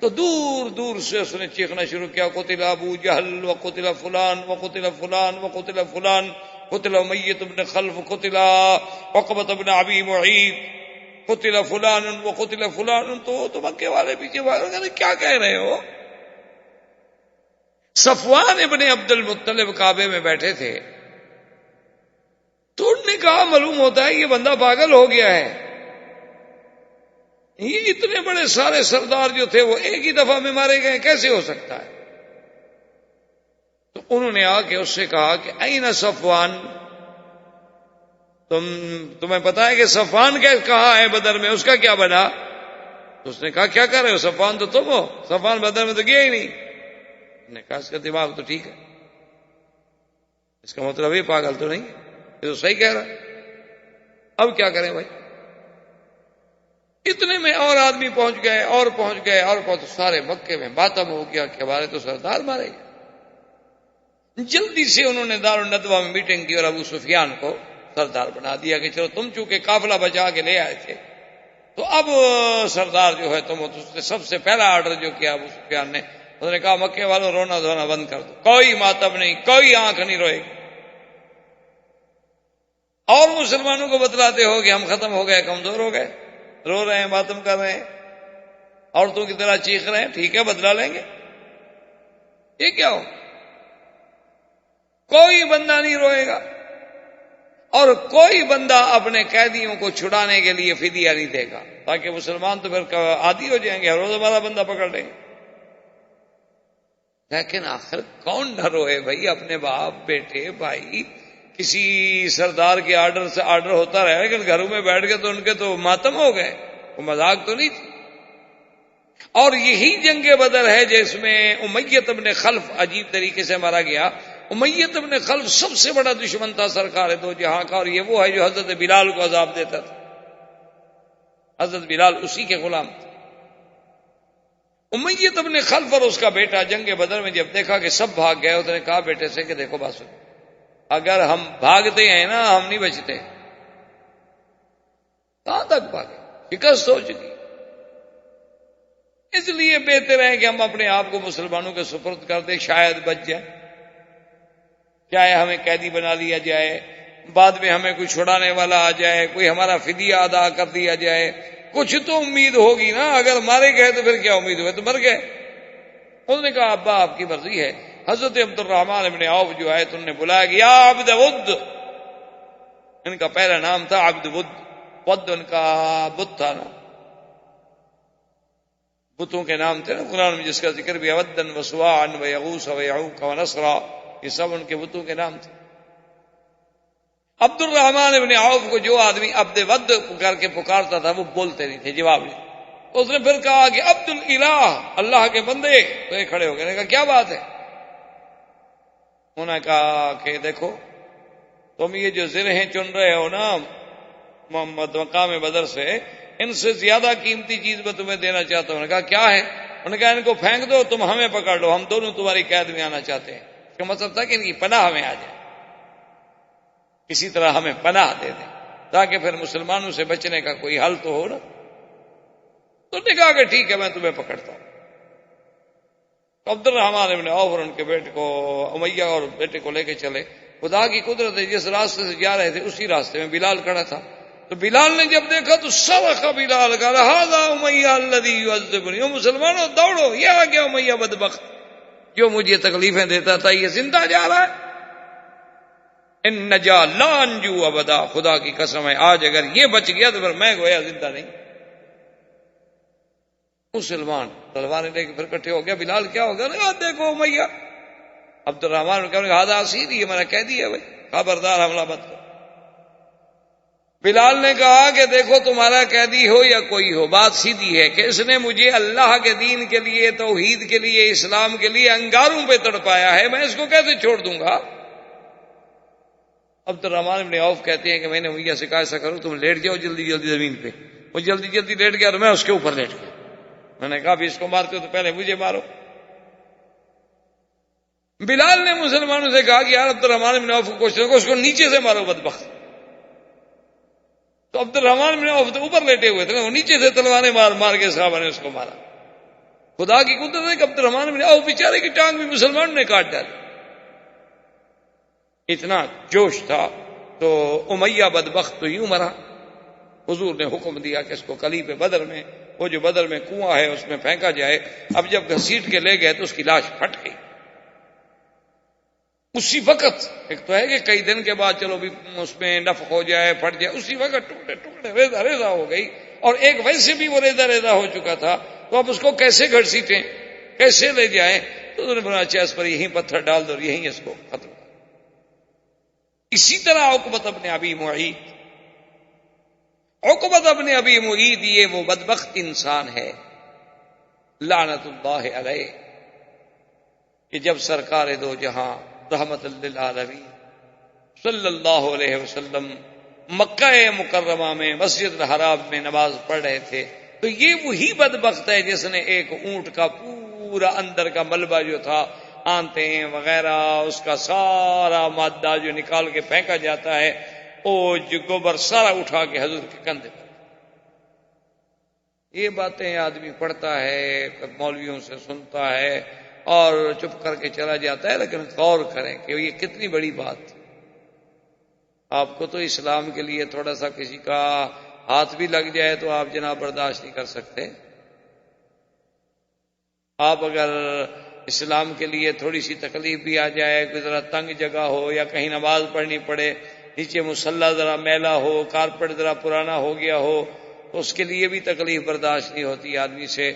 Speaker 2: تو دور دور سے اس نے چیخنا شروع کیا، قتل ابو جہل وقتل فلان وقتل فلان وقتل فلان، قتل امیۃ بن خلف، قتل عقبۃ بن ابی معیط، قتل فلان وقتل فلان. تو مکے والے پیچھے بھاگے، کیا کہہ رہے ہو؟ صفوان ابن عبد المطلب کعبے میں بیٹھے تھے، تو انہوں نے کہا معلوم ہوتا ہے یہ بندہ پاگل ہو گیا ہے، یہ اتنے بڑے سارے سردار جو تھے وہ ایک ہی دفعہ میں مارے گئے، کیسے ہو سکتا ہے؟ تو انہوں نے آ کے اس سے کہا کہ این صفوان، تمہیں پتا ہے کہ صفوان کہاں ہے بدر میں، اس کا کیا بنا؟ تو اس نے کہا کیا کر رہے ہو، صفوان تو تم ہو، صفوان بدر میں تو گیا ہی نہیں. انہوں نے کہا اس کا دماغ تو ٹھیک ہے، اس کا مطلب یہ پاگل تو نہیں، یہ تو صحیح کہہ رہا. اب کیا کریں بھائی؟ اتنے میں اور آدمی پہنچ گئے اور پہنچ گئے اور پہنچ، سارے مکے میں ماتم ہو گیا کہ ہمارے تو سردار مارے گئے. جلدی سے انہوں نے دار الندوہ میں میٹنگ کی اور ابو سفیان کو سردار بنا دیا کہ چلو تم چونکہ قافلہ بچا کے لے آئے تھے تو اب سردار جو ہے تم. سب سے پہلا آرڈر جو کیا ابو سفیان نے، انہوں نے کہا مکے والوں رونا دھونا بند کر دو، کوئی ماتم نہیں، کوئی آنکھ نہیں روئے گی، اور مسلمانوں کو بتلاتے ہو کہ ہم ختم ہو گئے، کمزور ہو گئے، رو رہے ہیں، ماتم کر رہے ہیں، عورتوں کی طرح چیخ رہے ہیں، ٹھیک ہے بدلا لیں گے. یہ کیا ہو، کوئی بندہ نہیں روئے گا اور کوئی بندہ اپنے قیدیوں کو چھڑانے کے لیے فدیہ نہیں دے گا، تاکہ مسلمان تو پھر عادی ہو جائیں گے، ہر روز ہمارا بندہ پکڑ لیں گے. لیکن آخر کون نہ روئے بھائی، اپنے باپ بیٹے بھائی، کسی سردار کے آرڈر سے آرڈر ہوتا رہا، لیکن گھروں میں بیٹھ کے تو ان کے تو ماتم ہو گئے، وہ مذاق تو نہیں تھی. اور یہی جنگ بدر ہے جس میں امیۃ بن خلف عجیب طریقے سے مارا گیا. امیۃ بن خلف سب سے بڑا دشمن تھا سرکار دو جہاں کا، اور یہ وہ ہے جو حضرت بلال کو عذاب دیتا تھا. حضرت بلال اسی کے غلام تھے. امیۃ بن خلف اور اس کا بیٹا جنگ بدر میں جب دیکھا کہ سب بھاگ گئے، اس نے کہا بیٹے سے کہ دیکھو بات سنو، اگر ہم بھاگتے ہیں نا ہم نہیں بچتے، کہاں تک بھاگے؟ شکست ہو چکی۔ اس لیے بہتر ہے کہ ہم اپنے آپ کو مسلمانوں کے سپرد کر دیں، شاید بچ جائے، چاہے ہمیں قیدی بنا لیا جائے، بعد میں ہمیں کوئی چھڑانے والا آ جائے، کوئی ہمارا فدیہ ادا کر دیا جائے، کچھ تو امید ہوگی نا۔ اگر مارے گئے تو پھر کیا امید ہوئے؟ تو مر گئے۔ انہوں نے کہا ابا آپ کی مرضی ہے۔ حضرت عبد الرحمن ابن عوف جو آئے تو انہوں نے بلایا کہ یا عبد ود، ان کا پہلا نام تھا عبد ود، ود ان کا بت تھا نا، بتوں کے نام تھے نا قرآن میں، جس کا ذکر بھی ودن و سواعا و یغوث و یعوق و نصرا، یہ سب ان کے بتوں کے نام تھے۔ عبد الرحمن ابن عوف کو جو آدمی عبد ود کر کے پکارتا تھا وہ بولتے نہیں تھے، جواب نہیں۔ اس نے پھر کہا کہ عبد الالہ، اللہ کے بندے۔ تو یہ کھڑے ہو گئے، نے کہا کیا بات ہے؟ انہوں نے کہا کہ دیکھو تم یہ جو زرہیں چن رہے ہو نا محمد مقام بدر سے، ان سے زیادہ قیمتی چیز میں تمہیں دینا چاہتا ہوں۔ انہوں نے کہا کیا ہے؟ انہوں نے کہا ان کو پھینک دو، تم ہمیں پکڑ لو، ہم دونوں تمہاری قید میں آنا چاہتے ہیں۔ اس کا مطلب تھا کہ ان کی پناہ ہمیں آ جائے، کسی طرح ہمیں پناہ دے دیں تاکہ پھر مسلمانوں سے بچنے کا کوئی حل تو ہو نا۔ تو نے کہا کہ ٹھیک ہے میں تمہیں پکڑتا ہوں۔ عبد الرحمن ابن عوف اور ان کے بیٹے کو امیہ اور بیٹے کو لے کے چلے۔ خدا کی قدرت ہے جس راستے سے جا رہے تھے اسی راستے میں بلال کھڑا تھا۔ تو بلال نے جب دیکھا تو صرخ بلال، کہا ھذا امیہ الذی یعذبنی، مسلمانوں دوڑو، یہ آ گیا امیہ بدبخت جو مجھے تکلیفیں دیتا تھا، یہ زندہ جا رہا ہے۔ ان نجا لا انجو ابدا، خدا کی قسم ہے آج اگر یہ بچ گیا تو پھر میں گویا زندہ نہیں۔ مسلمان تلواریں لے کے پھر کٹھے ہو گیا۔ بلال کیا ہو گیا؟ دیکھو امیہ۔ عبد الرحمن نے کہا ہذا اسیر، یہ میرا قیدی ہے بھائی، خبردار حملہ مت کرو۔ بلال نے کہا کہ دیکھو تمہارا قیدی ہو یا کوئی ہو، بات سیدھی ہے کہ اس نے مجھے اللہ کے دین کے لیے، توحید کے لیے، اسلام کے لیے انگاروں پہ تڑپایا ہے، میں اس کو کیسے چھوڑ دوں گا؟ عبد الرحمن بن عوف کہتے ہیں کہ میں نے امیہ سے کہا ایسا کرو تم لیٹ جاؤ جلدی جلدی زمین پہ۔ وہ جلدی جلدی لیٹ گیا اور میں اس کے اوپر لیٹ گیا۔ میں نے کہا بھی اس کو مارتے ہو تو پہلے مجھے مارو۔ بلال نے مسلمانوں سے کہا کہ یار عبد الرحمن بن عوف کو کوشش کرو، اس کو نیچے سے مارو بدبخت۔ تو عبد الرحمن بن عوف تو اوپر لیٹے ہوئے تھے نا، وہ نیچے سے تلواریں مار مار کے صحابہ نے اس کو مارا۔ خدا کی قدرت ہے کہ عبد الرحمن بن عوف بیچارے کی ٹانگ بھی مسلمانوں نے کاٹ ڈالی، اتنا جوش تھا۔ تو امیہ بدبخت تو یوں مرا۔ حضور نے حکم دیا کہ اس کو قلیب بدر میں، وہ جو بدر میں کنواں ہے اس میں پھینکا جائے۔ اب جب گھسیٹ کے لے گئے تو اس کی لاش پھٹ گئی اسی وقت۔ ایک تو ہے کہ کئی دن کے بعد چلو بھی اس میں نفخ ہو جائے، پھٹ جائے، اسی وقت ٹکڑے ٹکڑے ریزہ ریزہ ہو گئی۔ اور ایک ویسے بھی وہ ریزہ ریزہ ہو چکا تھا، تو اب اس کو کیسے گھسیٹیں، کیسے لے جائیں؟ تو انہوں نے بولا اچھا اس پر یہیں پتھر ڈال دو اور یہیں اس کو ختم کر۔ اسی طرح عقبۃ بن ابی معیط، عقبۃ بن ابی معیط یہ وہ بدبخت انسان ہے لعنت اللہ علیہ کہ جب سرکار دو جہاں رحمت للعالمین صلی اللہ علیہ وسلم مکہ مکرمہ میں مسجد الحرام میں نماز پڑھ رہے تھے، تو یہ وہی بدبخت ہے جس نے ایک اونٹ کا پورا اندر کا ملبہ جو تھا، آنتیں وغیرہ، اس کا سارا مادہ جو نکال کے پھینکا جاتا ہے، وہ جو گوبر سارا اٹھا کے حضور کے کندھے پر۔ یہ باتیں آدمی پڑھتا ہے، مولویوں سے سنتا ہے اور چپ کر کے چلا جاتا ہے، لیکن غور کریں کہ یہ کتنی بڑی بات۔ آپ کو تو اسلام کے لیے تھوڑا سا کسی کا ہاتھ بھی لگ جائے تو آپ جناب برداشت نہیں کر سکتے۔ آپ اگر اسلام کے لیے تھوڑی سی تکلیف بھی آ جائے، کوئی ذرا تنگ جگہ ہو یا کہیں نماز پڑھنی پڑے، نیچے مصلی ذرا میلا ہو، کارپیٹ ذرا پرانا ہو گیا ہو، تو اس کے لیے بھی تکلیف برداشت نہیں ہوتی آدمی سے۔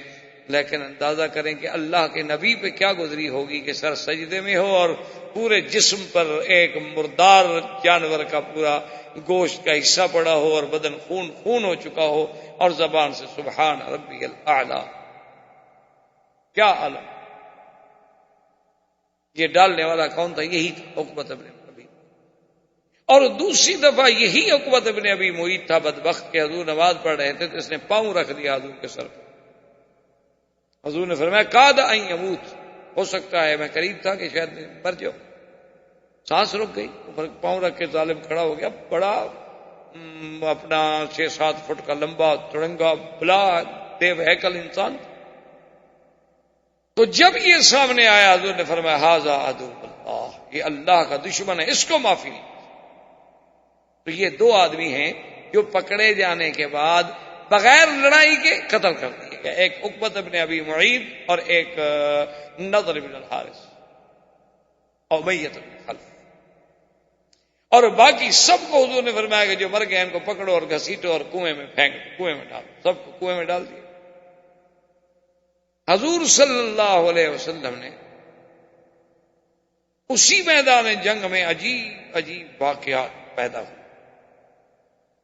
Speaker 2: لیکن اندازہ کریں کہ اللہ کے نبی پہ کیا گزری ہوگی کہ سر سجدے میں ہو اور پورے جسم پر ایک مردار جانور کا پورا گوشت کا حصہ پڑا ہو اور بدن خون خون ہو چکا ہو اور زبان سے سبحان ربی الاعلی، کیا عالم۔ یہ ڈالنے والا کون تھا؟ یہی عقبۃ بن ابی۔ اور دوسری دفعہ یہی عقبۃ بن ابی معیط تھا بدبخت کہ حضور نماز پڑھ رہے تھے تو اس نے پاؤں رکھ دیا حضور کے سر پر۔ حضور نے فرمایا کاد ان یموت، ہو سکتا ہے میں قریب تھا کہ شاید مر جاؤ۔ سانس رک گئی، اوپر پاؤں رکھ کے ظالم کھڑا ہو گیا، بڑا اپنا 6-7 فٹ کا لمبا تڑنگا بلا دیو ہیکل انسان. تو جب یہ سامنے آیا حضور نے فرمایا ھذا عدو اللہ، یہ اللہ کا دشمن ہے، اس کو معافی نہیں. تو یہ 2 آدمی ہیں جو پکڑے جانے کے بعد بغیر لڑائی کے قتل کر دیے گئے، ایک عقبۃ بن ابی معیط اور ایک نضر بن الحارث اور امیۃ بن خلف. اور باقی سب کو حضور نے فرمایا کہ جو مر گئے ان کو پکڑو اور گھسیٹو اور کنویں میں پھینک، کنویں میں ڈالو، سب کو کنویں میں ڈال دیا. حضور صلی اللہ علیہ وسلم نے اسی میدان جنگ میں عجیب عجیب واقعات پیدا ہوئے.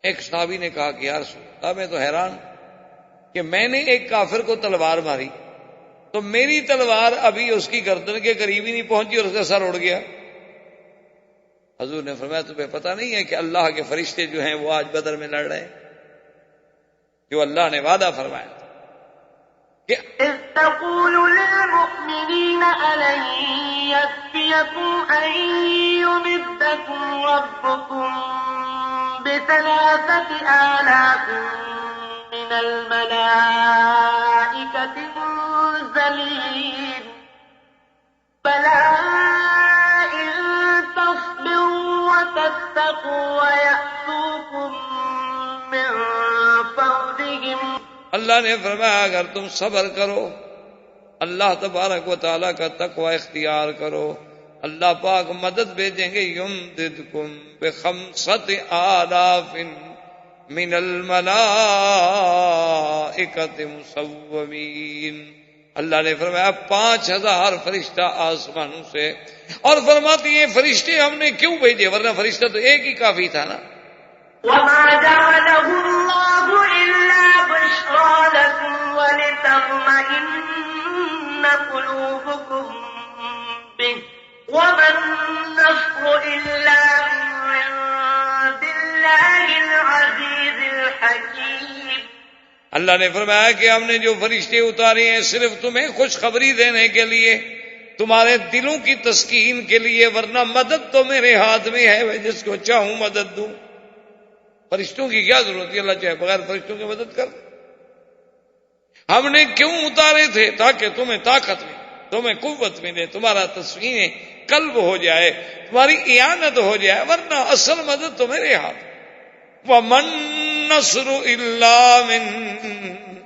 Speaker 2: ایک صحابی نے کہا کہ یا رسول اللہ میں تو حیران کہ میں نے ایک کافر کو تلوار ماری تو میری تلوار ابھی اس کی گردن کے قریب ہی نہیں پہنچی اور اس کا سر اڑ گیا. حضور نے فرمایا تمہیں پتہ نہیں ہے کہ اللہ کے فرشتے جو ہیں وہ آج بدر میں لڑ رہے ہیں، جو اللہ نے وعدہ فرمایا کہ
Speaker 3: إذ تقول للمؤمنين ألن يكفيكم أن يمدكم ربكم ب3,000 من الملائكة منزلين بلى إن تصبروا وتتقوا ويأتوكم من فورهم.
Speaker 2: اللہ نے فرمایا اگر تم صبر کرو، اللہ تبارک و تعالیٰ کا تقوی اختیار کرو، اللہ پاک مدد بھیجیں گے. یمددکم ب5,000 من الملائکۃ مسومین. اللہ نے فرمایا 5,000 فرشتہ آسمانوں سے. اور فرماتی ہیں فرشتے ہم نے کیوں بھیجے، ورنہ فرشتہ تو ایک ہی کافی تھا نا.
Speaker 3: وما جعله الله إلا بشرى لكم ولتطمئن قلوبكم به وما النصر إلا من عند الله العزيز الحكيم.
Speaker 2: اللہ نے فرمایا کہ ہم نے جو فرشتے اتارے ہیں صرف تمہیں خوشخبری دینے کے لیے، تمہارے دلوں کی تسکین کے لیے، ورنہ مدد تو میرے ہاتھ میں ہے، میں جس کو چاہوں مدد دوں. فرشتوں کی کیا ضرورت ہے، اللہ چاہے بغیر فرشتوں کی مدد کر دے. ہم نے کیوں اتارے تھے؟ تاکہ تمہیں طاقت ملے، تمہیں قوت ملے، تمہارا تسکین قلب ہو جائے، تمہاری اعانت ہو جائے، ورنہ اصل مدد تو میرے ہاتھ. وَمَن نَّصْرُ إِلَّا مِن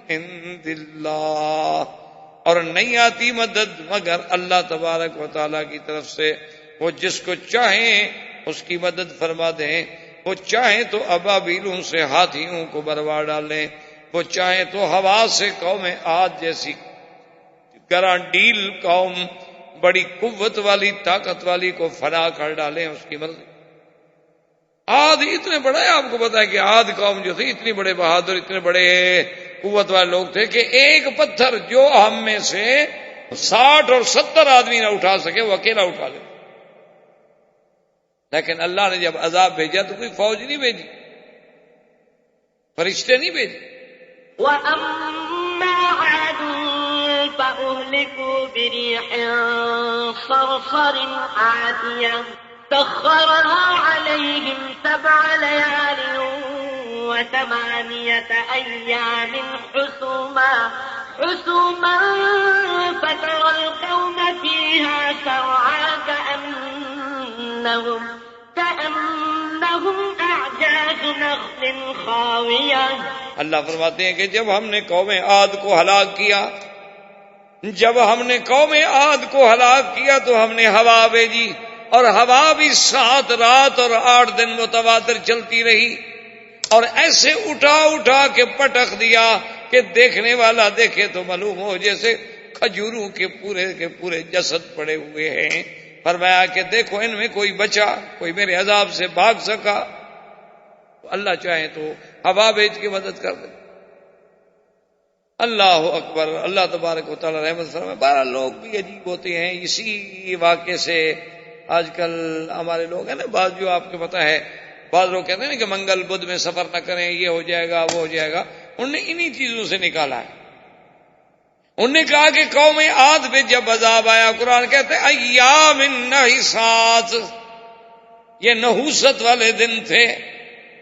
Speaker 2: عِندِ اللَّهِ، اور نہیں آتی مدد مگر اللہ تبارک و تعالیٰ کی طرف سے. وہ جس کو چاہیں اس کی مدد فرما دیں، وہ چاہیں تو ابابیلوں سے ہاتھیوں کو بروا ڈالیں، وہ چاہیں تو ہوا سے قوم عاد جیسی گرانڈیل قوم بڑی قوت والی طاقت والی کو فنا کر ڈالیں، اس کی مرضی. عاد اتنے بڑے، آپ کو پتا ہے کہ عاد قوم جو تھی اتنی بڑے بہادر، اتنے بڑے قوت والے لوگ تھے کہ ایک پتھر جو ہم میں سے 60 اور 70 آدمی نہ اٹھا سکے وہ اکیلا اٹھا لے. لیکن اللہ نے جب عذاب بھیجا تو کوئی فوج نہیں بھیجی، فرشتے نہیں بھیجے.
Speaker 3: وَأَمَّا عَادٌ فَأُهْلِكُوا بِرِيحٍ صَرْصَرٍ عَاتِيَةٍ سَخَّرَهَا عَلَيْهِمْ 7 لَيَالٍ و8 أَيَّامٍ حُسُومًا فَتَرَى الْقَوْمَ فِيهَا سَرْعَىٰ كَأَنَّهُمْ أَعْجَازُ نَخْلٍ خَاوِيَةٍ.
Speaker 2: اللہ فرماتے ہیں کہ جب ہم نے قوم عاد کو ہلاک کیا، جب ہم نے قوم عاد کو ہلاک کیا تو ہم نے ہوا بھیجی، اور ہوا بھی 7 رات اور 8 دن متواتر چلتی رہی، اور ایسے اٹھا اٹھا کے پٹخ دیا کہ دیکھنے والا دیکھے تو معلوم ہو جیسے کھجوروں کے پورے جسد پڑے ہوئے ہیں. فرمایا کہ دیکھو ان میں کوئی بچا، کوئی میرے عذاب سے بھاگ سکا. اللہ چاہے تو ہوا بھیج کے مدد کر دے. اللہ اکبر. اللہ تبارک و تعالی رحمت فرمائے. 12 لوگ بھی عجیب ہوتے ہیں. اسی واقعے سے آج کل ہمارے لوگ ہیں نا، بعض جو آپ کو پتا ہے، بعض لوگ کہتے ہیں نا کہ منگل بدھ میں سفر نہ کریں، یہ ہو جائے گا وہ ہو جائے گا. انہوں نے انہی چیزوں سے نکالا ہے. انہوں نے کہا کہ قوم عاد پہ جب عذاب آیا، قرآن کہتے ہیں ایام نحسات، یہ نحوست والے دن تھے.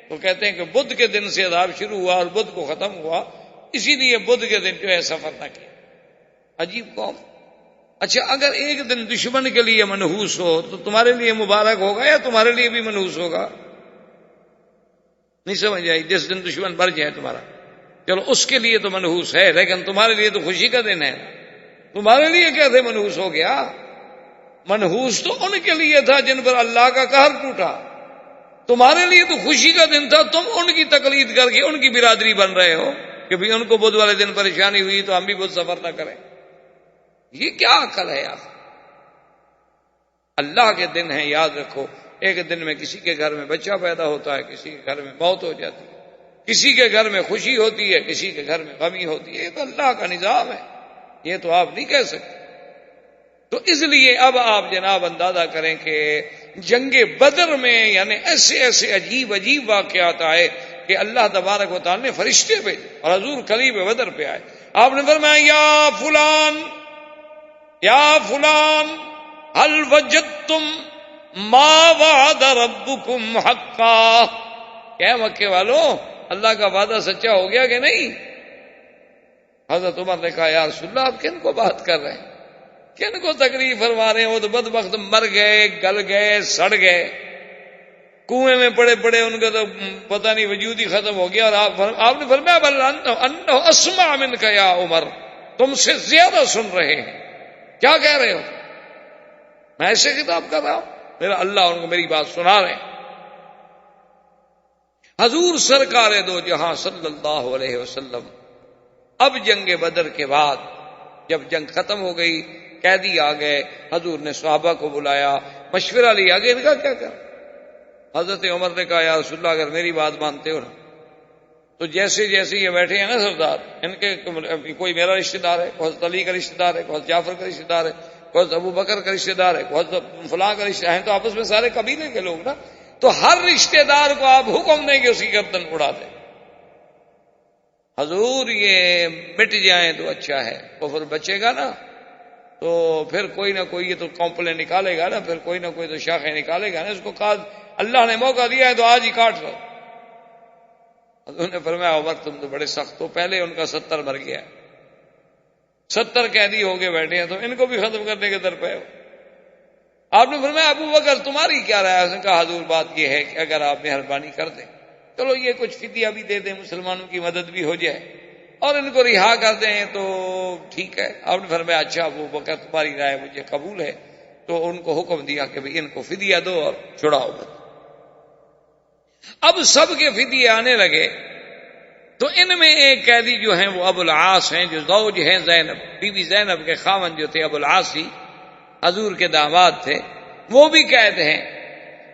Speaker 2: تو وہ کہتے ہیں کہ بدھ کے دن سے عذاب شروع ہوا اور بدھ کو ختم ہوا، اسی لیے بدھ کے دن جو ہے سفر نہ کیا۔ عجیب قوم۔ اچھا اگر ایک دن دشمن کے لیے منحوس ہو تو تمہارے لیے مبارک ہوگا یا تمہارے لیے بھی منحوس ہوگا؟ نہیں سمجھ آئی؟ جس دن دشمن بر جائے تمہارا، چلو اس کے لیے تو منحوس ہے، لیکن تمہارے لیے تو خوشی کا دن ہے۔ تمہارے لیے کیسے منحوس ہو گیا؟ منحوس تو ان کے لیے تھا جن پر اللہ کا قہر ٹوٹا، تمہارے لیے تو خوشی کا دن تھا، تم ان کی تقلید کر کے ان کی برادری بن رہے ہو کہ بھی ان کو بدھ والے دن پریشانی ہوئی تو ہم بھی بدھ سفر نہ کریں۔ یہ کیا عقل ہے یار؟ اللہ کے دن ہیں، یاد رکھو، ایک دن میں کسی کے گھر میں بچہ پیدا ہوتا ہے، کسی کے گھر میں موت ہو جاتی ہے، کسی کے گھر میں خوشی ہوتی ہے، کسی کے گھر میں غمی ہوتی ہے، یہ تو اللہ کا نظام ہے، یہ تو آپ نہیں کہہ سکتے۔ تو اس لیے اب آپ جناب اندازہ کریں کہ جنگ بدر میں یعنی ایسے ایسے عجیب عجیب واقعات آئے کہ اللہ تبارک و تعالی نے فرشتے بھیجے اور حضور قریب بدر پہ آئے۔ آپ نے فرمایا یا فلان هل وجدتم ما وعد ربکم حقا، کیا مکے والوں اللہ کا وعدہ سچا ہو گیا کہ نہیں؟ حضرت عمر نے کہا یا رسول اللہ آپ کن کو بات کر رہے ہیں، کن کو تکلیف فرما رہے ہیں؟ وہ تو بدبخت مر گئے، گل گئے، سڑ گئے، کنویں میں پڑے پڑے، ان کا تو پتہ نہیں وجود ہی ختم ہو گیا۔ اور آپ نے فرمایا بل انہ اسمع منک یا عمر، تم سے زیادہ سن رہے ہیں، کیا کہہ رہے ہو؟ میں ایسے خطاب کر رہا ہوں، میرا اللہ ان کو میری بات سنا رہے ہیں۔ حضور سرکار دو جہاں صلی اللہ علیہ وسلم اب جنگ بدر کے بعد جب جنگ ختم ہو گئی، قیدی آ گئے، حضور نے صحابہ کو بلایا، مشورہ لیا کہ ان کا کیا کر؟ حضرت عمر نے کہا یا رسول اللہ اگر میری بات مانتے ہو نا تو جیسے جیسے یہ بیٹھے ہیں نا سردار، ان کے کوئی میرا رشتہ دار ہے، کوئی حضرت علی کا رشتہ دار ہے، کوئی حضرت جعفر کا رشتہ دار ہے، کوئی حضرت ابو بکر کا رشتہ دار ہے، کوئی حضرت فلاں کا رشتہ ہے، تو آپس میں سارے قبیلے کے لوگ نا، تو ہر رشتہ دار کو آپ حکم دیں کہ اس کی گردن اڑا دیں۔ حضور یہ مٹ جائیں تو اچھا ہے، کفر بچے گا نا تو پھر کوئی نہ کوئی یہ تو کمپلین نکالے گا نا، پھر کوئی نہ کوئی تو شاخیں نکالے گا نا، اس کو کہا اللہ نے موقع دیا ہے تو آج ہی کاٹ لو۔ حضور نے فرمایا عمر تم تو بڑے سخت ہو، پہلے ان کا 70 مر گیا، 70 قیدی ہو کے بیٹھے ہیں، تو ان کو بھی ختم کرنے کے در پہ ہو۔ آپ نے فرمایا ابو بکر تمہاری کیا رائے ہے؟ اس نے کہا حضور بات یہ ہے کہ اگر آپ مہربانی کر دیں، چلو یہ کچھ فدیہ بھی دے دیں، مسلمانوں کی مدد بھی ہو جائے اور ان کو رہا کر دیں تو ٹھیک ہے۔ آپ نے فرمایا اچھا ابو بکر تمہاری رائے مجھے قبول ہے، تو ان کو حکم دیا کہ ان کو فدیہ دو اور چھڑاؤ۔ اب سب کے فدیے آنے لگے تو ان میں ایک قیدی جو ہیں وہ ابو العاص ہیں، جو زوج ہیں زینب، بی بی زینب کے خاوند جو تھے ابو العاص ہی حضور کے داماد تھے، وہ بھی قید ہیں،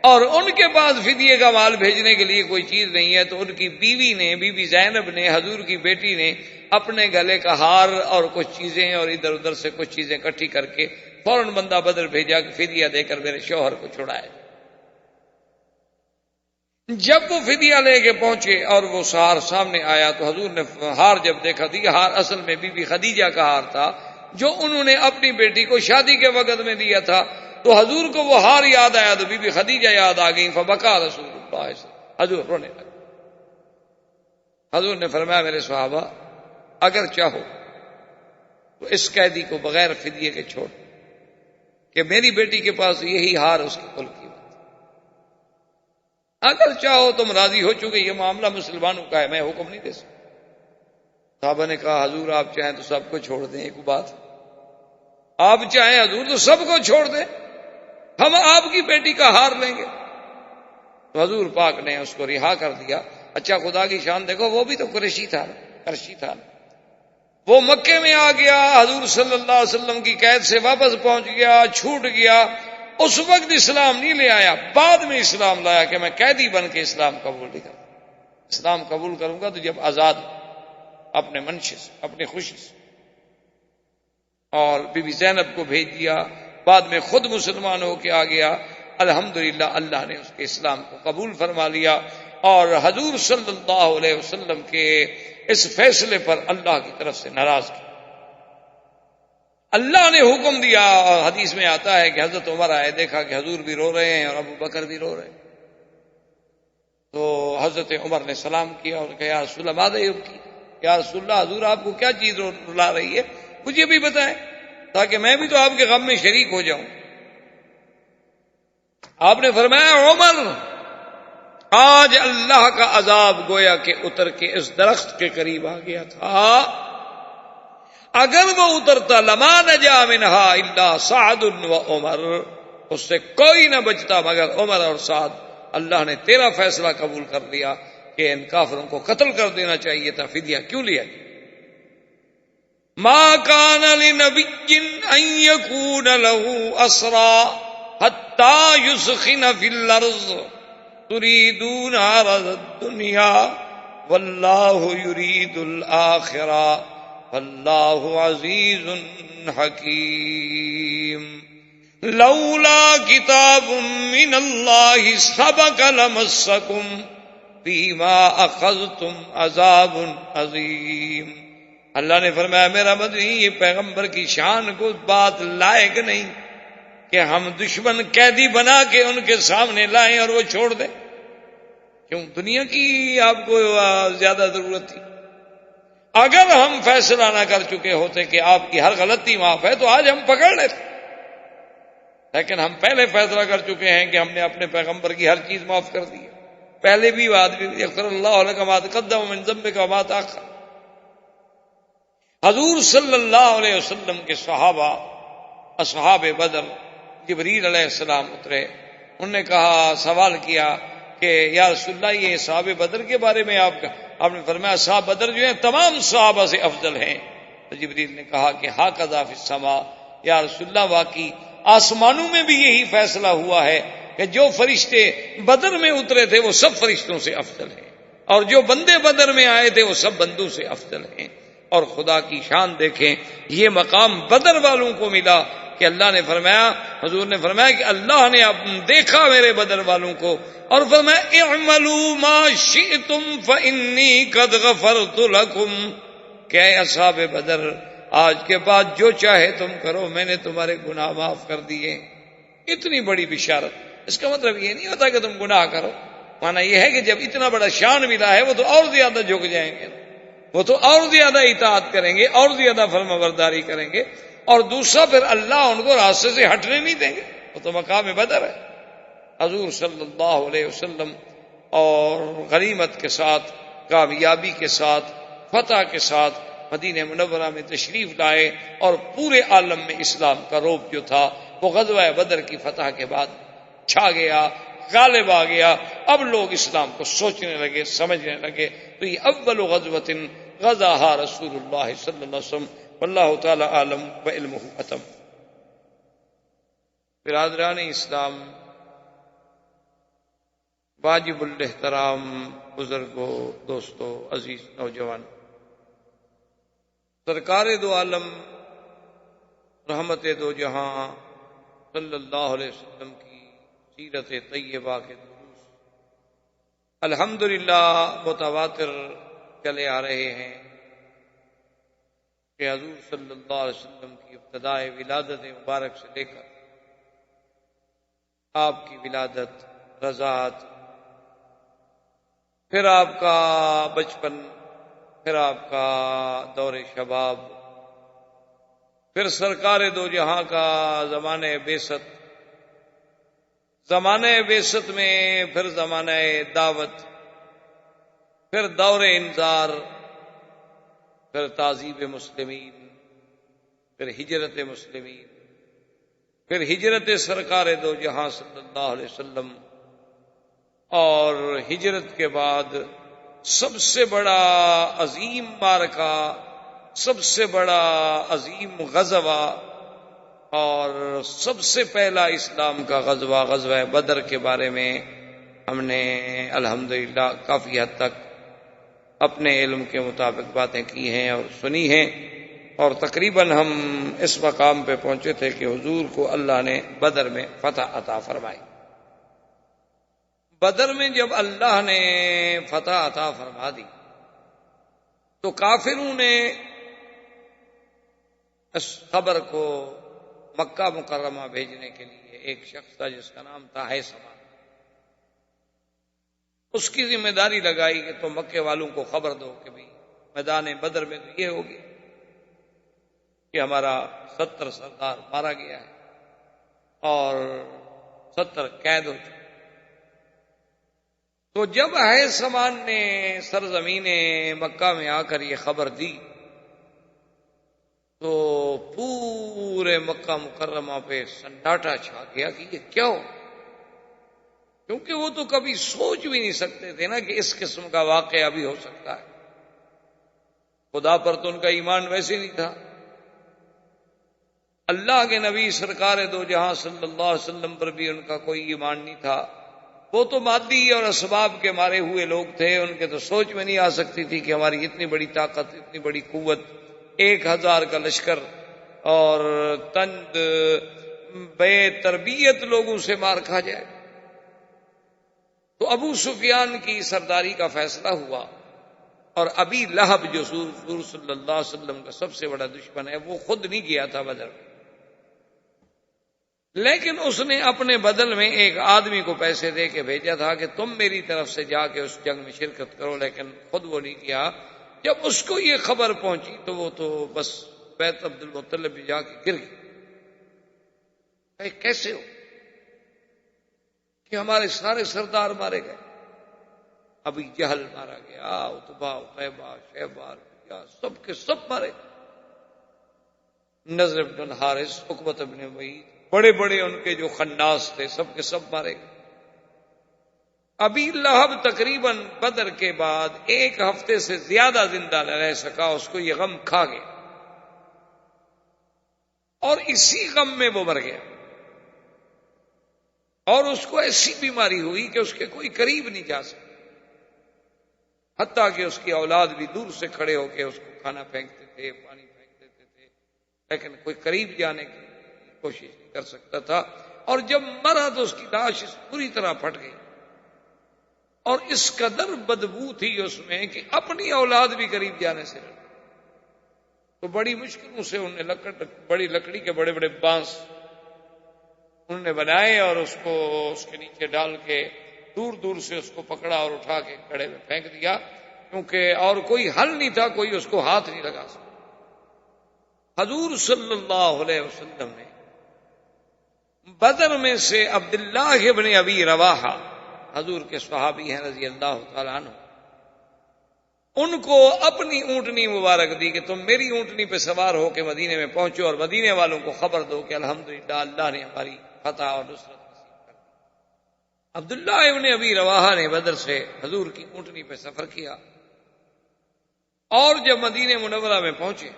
Speaker 2: اور ان کے پاس فدیے کا مال بھیجنے کے لیے کوئی چیز نہیں ہے، تو ان کی بیوی نے، بی بی زینب نے، حضور کی بیٹی نے اپنے گلے کا ہار اور کچھ چیزیں اور ادھر ادھر سے کچھ چیزیں اکٹھی کر کے فوراً بندہ بدر بھیجا کہ فدیہ دے کر میرے شوہر کو چھڑائے۔ جب وہ فدیہ لے کے پہنچے اور وہ ہار سامنے آیا تو حضور نے ہار جب دیکھا تو یہ ہار اصل میں بی بی خدیجہ کا ہار تھا جو انہوں نے اپنی بیٹی کو شادی کے وقت میں دیا تھا، تو حضور کو وہ ہار یاد آیا تو بی بی خدیجہ یاد آ گئی، فبکا رسول اللہ سے، حضور رونے لگے۔ حضور نے فرمایا میرے صحابہ اگر چاہو تو اس قیدی کو بغیر فدیے کے چھوڑ، کہ میری بیٹی کے پاس یہی ہار اس کی کل قیمت، اگر چاہو تم راضی ہو، چونکہ یہ معاملہ مسلمانوں کا ہے، میں حکم نہیں دے سکتا۔ صحابہ نے کہا حضور آپ چاہیں تو سب کو چھوڑ دیں، ایک بات آپ چاہیں حضور تو سب کو چھوڑ دیں، ہم آپ کی بیٹی کا ہار لیں گے۔ تو حضور پاک نے اس کو رہا کر دیا۔ اچھا خدا کی شان دیکھو، وہ بھی تو قریشی تھا، قریشی تھا، وہ مکے میں آ گیا، حضور صلی اللہ علیہ وسلم کی قید سے واپس پہنچ گیا، چھوٹ گیا، اس وقت اسلام نہیں لے آیا، بعد میں اسلام لایا کہ میں قیدی بن کے اسلام قبول نہیں کروں، اسلام قبول کروں گا تو جب آزاد اپنے منشے سے، اپنی خوشی سے۔ اور بی بی زینب کو بھیج دیا، بعد میں خود مسلمان ہو کے آ گیا، الحمدللہ اللہ نے اس کے اسلام کو قبول فرما لیا، اور حضور صلی اللہ علیہ وسلم کے اس فیصلے پر اللہ کی طرف سے ناراض کیا۔ اللہ نے حکم دیا، اور حدیث میں آتا ہے کہ حضرت عمر آئے، دیکھا کہ حضور بھی رو رہے ہیں اور ابو بکر بھی رو رہے ہیں، تو حضرت عمر نے سلام کیا اور کہا یا رسول اللہ ماذا یبکی، یا رسول اللہ حضور آپ کو کیا چیز رلا رہی ہے، مجھے بھی بتائیں تاکہ میں بھی تو آپ کے غم میں شریک ہو جاؤں۔ آپ نے فرمایا عمر، آج اللہ کا عذاب گویا کہ اتر کے اس درخت کے قریب آ گیا تھا، اگر وہ اترتا لما نجا منہا الا سعد و عمر، اس سے کوئی نہ بچتا مگر عمر اور سعد۔ اللہ نے تیرا فیصلہ قبول کر لیا کہ ان کافروں کو قتل کر دینا چاہیے تھا، فدیہ کیوں لیا؟ ما کان لنبی ان یکون له اسرا حتی یسخن فی الارض تریدون عرض الدنیا واللہ یرید الآخرہ واللہ عزیز حکیم۔ لولا کتاب من اللہ سبق لمسکم فیما اخذتم عذاب عظیم۔ اللہ نے فرمایا میرا مدنی یہ پیغمبر کی شان کو بات لائق نہیں کہ ہم دشمن قیدی بنا کے ان کے سامنے لائیں اور وہ چھوڑ دیں، کیوں دنیا کی آپ کو زیادہ ضرورت تھی؟ اگر ہم فیصلہ نہ کر چکے ہوتے کہ آپ کی ہر غلطی معاف ہے تو آج ہم پکڑ لیتے، لیکن ہم پہلے فیصلہ کر چکے ہیں کہ ہم نے اپنے پیغمبر کی ہر چیز معاف کر دی ہے۔ پہلے بھی آدمی یغفر اللہ لک ما تقدم من ذنبک وما تأخر۔ حضور صلی اللہ علیہ وسلم کے صحابہ اصحاب بدر، جبریل علیہ السلام اترے، انہوں نے کہا، سوال کیا کہ یا رسول اللہ یہ صحاب بدر کے بارے میں آپ نے فرمایا صحاب بدر جو ہیں تمام صحابہ سے افضل ہیں۔ تو جبریل نے کہا کہ ھاکذا فی السماء، یا رسول اللہ واقعی آسمانوں میں بھی یہی فیصلہ ہوا ہے کہ جو فرشتے بدر میں اترے تھے وہ سب فرشتوں سے افضل ہیں، اور جو بندے بدر میں آئے تھے وہ سب بندوں سے افضل ہیں۔ اور خدا کی شان دیکھیں، یہ مقام بدر والوں کو ملا کہ اللہ نے فرمایا، حضور نے فرمایا کہ اللہ نے دیکھا میرے بدر والوں کو اور فرمایا اعملوا ما شئتم فانی قد غفرت لکم، کہ اے اصحاب بدر آج کے بعد جو چاہے تم کرو، میں نے تمہارے گناہ معاف کر دیے۔ اتنی بڑی بشارت، اس کا مطلب یہ نہیں ہوتا کہ تم گناہ کرو، مانا یہ ہے کہ جب اتنا بڑا شان ملا ہے وہ تو اور زیادہ جھک جائیں گے، وہ تو اور زیادہ اطاعت کریں گے، اور زیادہ فرما برداری کریں گے، اور دوسرا پھر اللہ ان کو راستے سے ہٹنے نہیں دیں گے، وہ تو مقام بدر ہے۔ حضور صلی اللہ علیہ وسلم اور غنیمت کے ساتھ، کامیابی کے ساتھ، فتح کے ساتھ مدینہ منورہ میں تشریف لائے، اور پورے عالم میں اسلام کا رعب جو تھا وہ غزوہ بدر کی فتح کے بعد چھا گیا، غالب آ گیا۔ اب لوگ اسلام کو سوچنے لگے، سمجھنے لگے۔ تو یہ اول غزوۃ غزاها رسول اللہ صلی اللہ علیہ وسلم، واللہ تعالی عالم وعلمہ ختم۔ برادران اسلام، واجب الاحترام بزرگوں، دوستوں، عزیز نوجوان، سرکار دو عالم رحمت دو جہاں صلی اللہ علیہ وسلم کی سیرت طیبہ کے دروس الحمدللہ متواتر چلے آ رہے ہیں کہ حضور صلی اللہ علیہ وسلم کی ابتدائے ولادت مبارک سے لے کر آپ کی ولادت، رضاعت، پھر آپ کا بچپن، پھر آپ کا دور شباب، پھر سرکار دو جہاں کا زمانہ بعثت، زمانہ بعثت میں پھر زمانہ دعوت، پھر دور انذار، پھر تعذیب مسلمین، پھر ہجرت مسلمین، پھر ہجرت سرکار دو جہاں صلی اللہ علیہ وسلم، اور ہجرت کے بعد سب سے بڑا عظیم معرکہ، سب سے بڑا عظیم غزوہ، اور سب سے پہلا اسلام کا غزوہ، غزوہ بدر کے بارے میں ہم نے الحمدللہ کافی حد تک اپنے علم کے مطابق باتیں کی ہیں اور سنی ہیں، اور تقریباً ہم اس مقام پہ پہنچے تھے کہ حضور کو اللہ نے بدر میں فتح عطا فرمائی۔ بدر میں جب اللہ نے فتح عطا فرما دی تو کافروں نے اس خبر کو مکہ مکرمہ بھیجنے کے لیے، ایک شخص تھا جس کا نام تھا ہیثمہ، اس کی ذمہ داری لگائی کہ تم مکے والوں کو خبر دو کہ بھئی میدان بدر میں تو یہ ہو گیا کہ ہمارا 70 سردار مارا گیا ہے اور 70 قید ہو چکے۔ تو جب ہے سامان نے سرزمین مکہ میں آ کر یہ خبر دی تو پورے مکہ مکرمہ پہ سناٹا چھا گیا کہ یہ کیا ہو، کیونکہ وہ تو کبھی سوچ بھی نہیں سکتے تھے نا کہ اس قسم کا واقعہ بھی ہو سکتا ہے۔ خدا پر تو ان کا ایمان ویسے نہیں تھا، اللہ کے نبی سرکار دو جہاں صلی اللہ علیہ وسلم پر بھی ان کا کوئی ایمان نہیں تھا۔ وہ تو مادی اور اسباب کے مارے ہوئے لوگ تھے، ان کے تو سوچ میں نہیں آ سکتی تھی کہ ہماری اتنی بڑی طاقت، اتنی بڑی قوت، 1000 کا لشکر اور تند بے تربیت لوگوں سے مار کھا جائے۔ تو ابو سفیان کی سرداری کا فیصلہ ہوا، اور ابی لہب جو حضور صلی اللہ علیہ وسلم کا سب سے بڑا دشمن ہے، وہ خود نہیں گیا تھا بدر میں، لیکن اس نے اپنے بدل میں ایک آدمی کو پیسے دے کے بھیجا تھا کہ تم میری طرف سے جا کے اس جنگ میں شرکت کرو، لیکن خود وہ نہیں کیا۔ جب اس کو یہ خبر پہنچی تو وہ تو بس بیت عبد المطلب بھی جا کے گر گئی۔ کیسے ہو کہ ہمارے سارے سردار مارے گئے، ابی جہل مارا گیا، عتبہ، عتیبہ، شیبہ، سب کے سب مارے گئے، نضر بن الحارث، عقبۃ بن ابی، بڑے بڑے ان کے جو خناس تھے سب کے سب مارے گئے۔ ابی لہب تقریباً بدر کے بعد 1 ہفتے سے زیادہ زندہ نہ رہ سکا، اس کو یہ غم کھا گیا اور اسی غم میں وہ مر گیا، اور اس کو ایسی بیماری ہوئی کہ اس کے کوئی قریب نہیں جا سکتا، حتیٰ کہ اس کی اولاد بھی دور سے کھڑے ہو کے اس کو کھانا پھینکتے تھے، پانی پھینک دیتے تھے، لیکن کوئی قریب جانے کی کوشش نہیں کر سکتا تھا۔ اور جب مرا تو اس کی لاش پوری طرح پھٹ گئی، اور اس قدر بدبو تھی اس میں کہ اپنی اولاد بھی قریب جانے سے ڈرتی۔ تو بڑی مشکلوں سے انہوں نے بڑی لکڑی کے بڑے بڑے بانس انہوں نے بنائے اور اس کو اس کے نیچے ڈال کے دور دور سے اس کو پکڑا اور اٹھا کے کڑے میں پھینک دیا، کیونکہ اور کوئی حل نہیں تھا، کوئی اس کو ہاتھ نہیں لگا سکتا۔ حضور صلی اللہ علیہ وسلم نے بدر میں سے عبداللہ ابن ابی رواحہ، حضور کے صحابی ہیں رضی اللہ تعالیٰ عنہ، ان کو اپنی اونٹنی مبارک دی کہ تم میری اونٹنی پہ سوار ہو کے مدینے میں پہنچو اور مدینے والوں کو خبر دو کہ الحمدللہ اللہ نے ہماری فتح اور نصرت نصیب کر دی۔ عبداللہ ابن ابی رواحہ نے بدر سے حضور کی اونٹنی پہ سفر کیا، اور جب مدینے منورہ میں پہنچے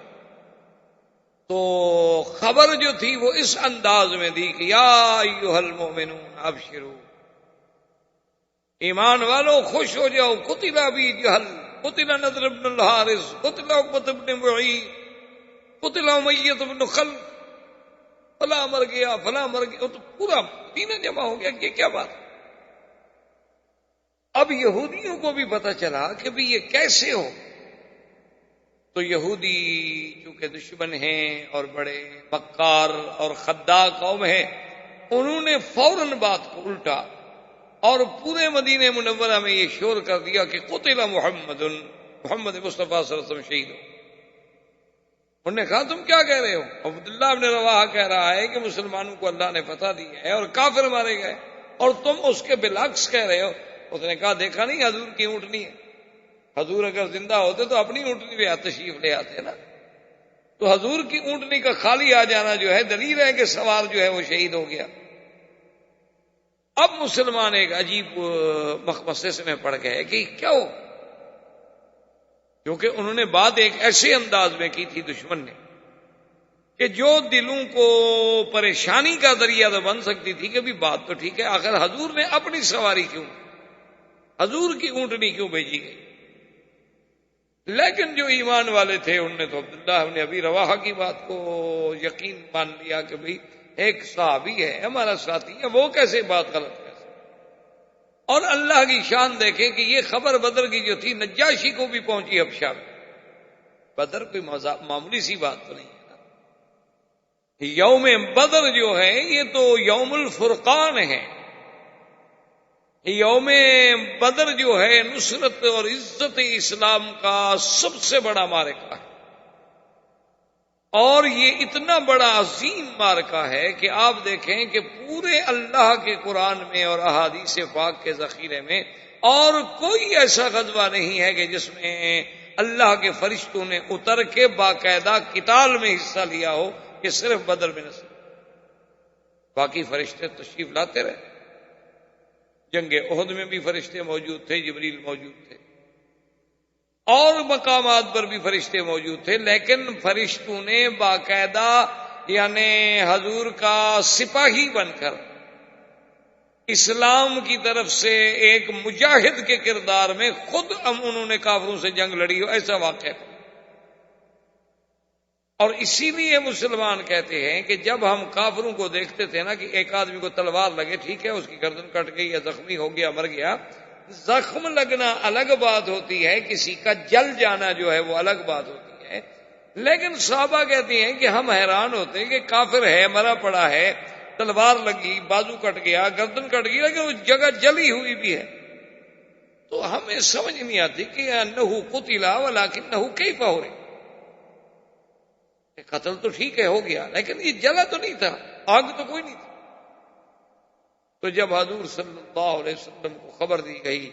Speaker 2: تو خبر جو تھی وہ اس انداز میں دی کہ یا ایھا المؤمنون ابشروا، ایمان والو خوش ہو جاؤ، قتل ابی جہل، قتل نضر بن الحارث، قتل عقبۃ بن معیط، قتل امیہ بن خلف، فلاں مر گیا، فلاں مر گیا۔ تو پورا مدینہ جمع ہو گیا، یہ کیا بات؟ اب یہودیوں کو بھی پتہ چلا کہ بھی یہ کیسے ہو۔ تو یہودی چونکہ دشمن ہیں اور بڑے مکار اور خداع قوم ہیں، انہوں نے فوراً بات کو الٹا اور پورے مدینہ منورہ میں یہ شور کر دیا کہ قتل محمد، محمد مصطفیٰ صلی اللہ علیہ وسلم شہید ہو۔ انہوں نے کہا تم کیا کہہ رہے ہو؟ عبداللہ ابن رواحہ کہہ رہا ہے کہ مسلمانوں کو اللہ نے فتح دی ہے اور کافر مارے گئے، اور تم اس کے بالعکس کہہ رہے ہو۔ اس نے کہا دیکھا نہیں حضور کی اونٹنی ہے، حضور اگر زندہ ہوتے تو اپنی اونٹنی پہ تشریف لے آتے نا۔ تو حضور کی اونٹنی کا خالی آ جانا جو ہے دلیل ہے کہ سوار جو ہے وہ شہید ہو گیا۔ اب مسلمان ایک عجیب مخمصے میں پڑ گئے کہ کیا ہو، کیونکہ انہوں نے بات ایک ایسے انداز میں کی تھی دشمن نے کہ جو دلوں کو پریشانی کا ذریعہ تو بن سکتی تھی کہ بھی بات تو ٹھیک ہے، آخر حضور نے اپنی سواری کیوں، حضور کی اونٹنی کیوں بھیجی گئی؟ لیکن جو ایمان والے تھے انہوں نے تو عبداللہ ابن ابی رواحہ کی بات کو یقین مان لیا کہ بھئی ایک صحابی ہے، ہمارا ساتھی ہے، وہ کیسے بات غلط کر سکتا۔ اور اللہ کی شان دیکھیں کہ یہ خبر بدر کی جو تھی نجاشی کو بھی پہنچی حبشہ میں۔ بدر کوئی معمولی سی بات تو نہیں ہے نا، یوم بدر جو ہے یہ تو یوم الفرقان ہے، یوم بدر جو ہے نصرت اور عزت اسلام کا سب سے بڑا معرکہ ہے، اور یہ اتنا بڑا عظیم معرکہ ہے کہ آپ دیکھیں کہ پورے اللہ کے قرآن میں اور احادیث پاک کے ذخیرے میں اور کوئی ایسا غزوہ نہیں ہے کہ جس میں اللہ کے فرشتوں نے اتر کے باقاعدہ قتال میں حصہ لیا ہو، کہ صرف بدر میں نصر، باقی فرشتے تشریف لاتے رہے۔ جنگ احد میں بھی فرشتے موجود تھے، جبریل موجود تھے، اور مقامات پر بھی فرشتے موجود تھے، لیکن فرشتوں نے باقاعدہ یعنی حضور کا سپاہی بن کر اسلام کی طرف سے ایک مجاہد کے کردار میں خود انہوں نے کافروں سے جنگ لڑی ہو، ایسا واقعہ۔ اور اسی لیے مسلمان کہتے ہیں کہ جب ہم کافروں کو دیکھتے تھے نا کہ ایک آدمی کو تلوار لگے، ٹھیک ہے اس کی گردن کٹ گئی یا زخمی ہو گیا، مر گیا، زخم لگنا الگ بات ہوتی ہے، کسی کا جل جانا جو ہے وہ الگ بات ہوتی ہے، لیکن صحابہ کہتے ہیں کہ ہم حیران ہوتے ہیں کہ کافر ہے، مرا پڑا ہے، تلوار لگی، بازو کٹ گیا، گردن کٹ گئی، لیکن وہ جگہ جلی ہوئی بھی ہے، تو ہمیں سمجھ نہیں آتی کہ انہو قتل ولکنہ کیف ہو رہی، قتل تو ٹھیک ہے ہو گیا، لیکن یہ جلا تو نہیں تھا، آگ تو کوئی نہیں تھی۔ تو جب حضور صلی اللہ علیہ وسلم کو خبر دی گئی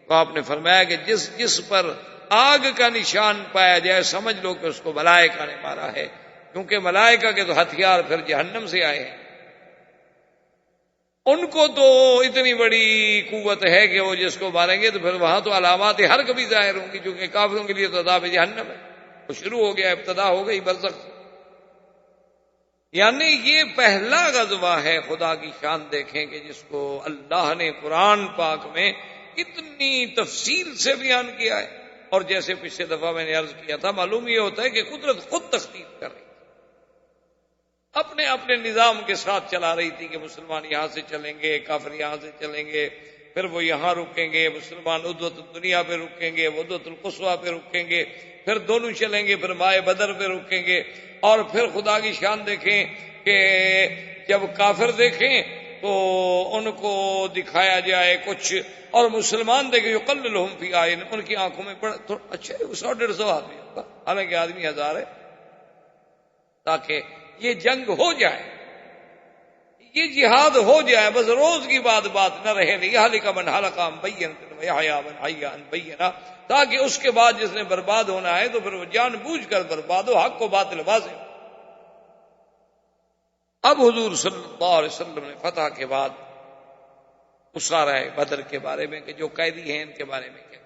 Speaker 2: تو آپ نے فرمایا کہ جس پر آگ کا نشان پایا جائے سمجھ لو کہ اس کو ملائکہ نے مارا ہے، کیونکہ ملائکہ کے تو ہتھیار پھر جہنم سے آئے ہیں، ان کو تو اتنی بڑی قوت ہے کہ وہ جس کو ماریں گے تو پھر وہاں تو علامات ہر کبھی ظاہر ہوں گی، کیونکہ کافروں کے لیے تو عذاب جہنم ہے، وہ شروع ہو گیا، ابتدا ہو گئی برزخ۔ یعنی یہ پہلا غزوہ ہے، خدا کی شان دیکھیں کہ جس کو اللہ نے قرآن پاک میں اتنی تفصیل سے بیان کیا ہے، اور جیسے پچھلے دفعہ میں نے عرض کیا تھا، معلوم یہ ہوتا ہے کہ قدرت خود تخطیط کر رہی تھی، اپنے اپنے نظام کے ساتھ چلا رہی تھی کہ مسلمان یہاں سے چلیں گے، کافر یہاں سے چلیں گے، پھر وہ یہاں رکیں گے، مسلمان عدوۃ الدنیا پہ رکیں گے، عدوۃ القصویٰ پہ رکیں گے، پھر دونوں چلیں گے، پھر مائے بدر پہ رکیں گے، اور پھر خدا کی شان دیکھیں کہ جب کافر دیکھیں تو ان کو دکھایا جائے کچھ، اور مسلمان دیکھیں یقللہم فی اعین، ان کی آنکھوں میں اچھا 100-150 آدمی ہوگا، حالانکہ آدمی 1000 ہے، تاکہ یہ جنگ ہو جائے، یہ جہاد ہو جائے، بس روز کی بات نہ رہے، لیہلک من ہلک عن بینۃ ویحییٰ من حی عن بینۃ، تاکہ اس کے بعد جس نے برباد ہونا ہے تو پھر وہ جان بوجھ کر برباد ہو، حق کو باطل واضح ہو۔ اب حضور صلی اللہ علیہ وسلم نے فتح کے بعد اسارہ بدر کے بارے میں کہ جو قیدی ہیں ان کے بارے میں کیا،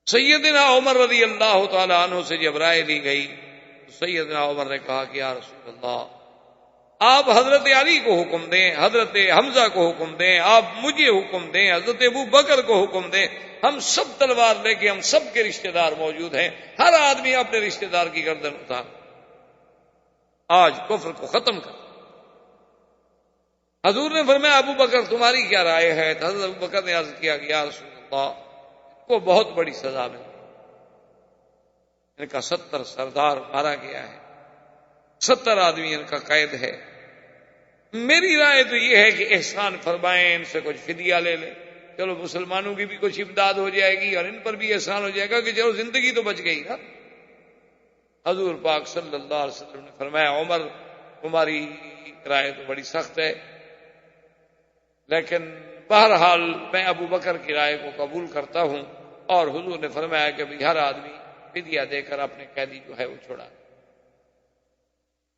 Speaker 2: سیدنا عمر رضی اللہ تعالی عنہ سے جب رائے لی گئی تو سیدنا عمر نے کہا کہ یا رسول اللہ، آپ حضرت علی کو حکم دیں، حضرت حمزہ کو حکم دیں، آپ مجھے حکم دیں، حضرت ابو بکر کو حکم دیں، ہم سب تلوار لے کے، ہم سب کے رشتہ دار موجود ہیں، ہر آدمی اپنے رشتہ دار کی گردن اتار، آج کفر کو ختم کر۔ حضور نے فرمایا ابو بکر تمہاری کیا رائے ہے؟ تو حضرت ابو بکر نے عرض کیا کہ یا رسول اللہ، کو بہت بڑی سزا ملی، ان کا 70 سردار مارا گیا ہے، 70 آدمی ان کا قید ہے، میری رائے تو یہ ہے کہ احسان فرمائیں، ان سے کچھ فدیہ لے لیں، چلو مسلمانوں کی بھی کچھ امداد ہو جائے گی اور ان پر بھی احسان ہو جائے گا کہ چلو زندگی تو بچ گئی نا۔ حضور پاک صلی اللہ علیہ وسلم نے فرمایا عمر تمہاری رائے تو بڑی سخت ہے، لیکن بہرحال میں ابو بکر کی رائے کو قبول کرتا ہوں، اور حضور نے فرمایا کہ بھی ہر آدمی فدیہ دے کر اپنے قیدی جو ہے وہ چھوڑا۔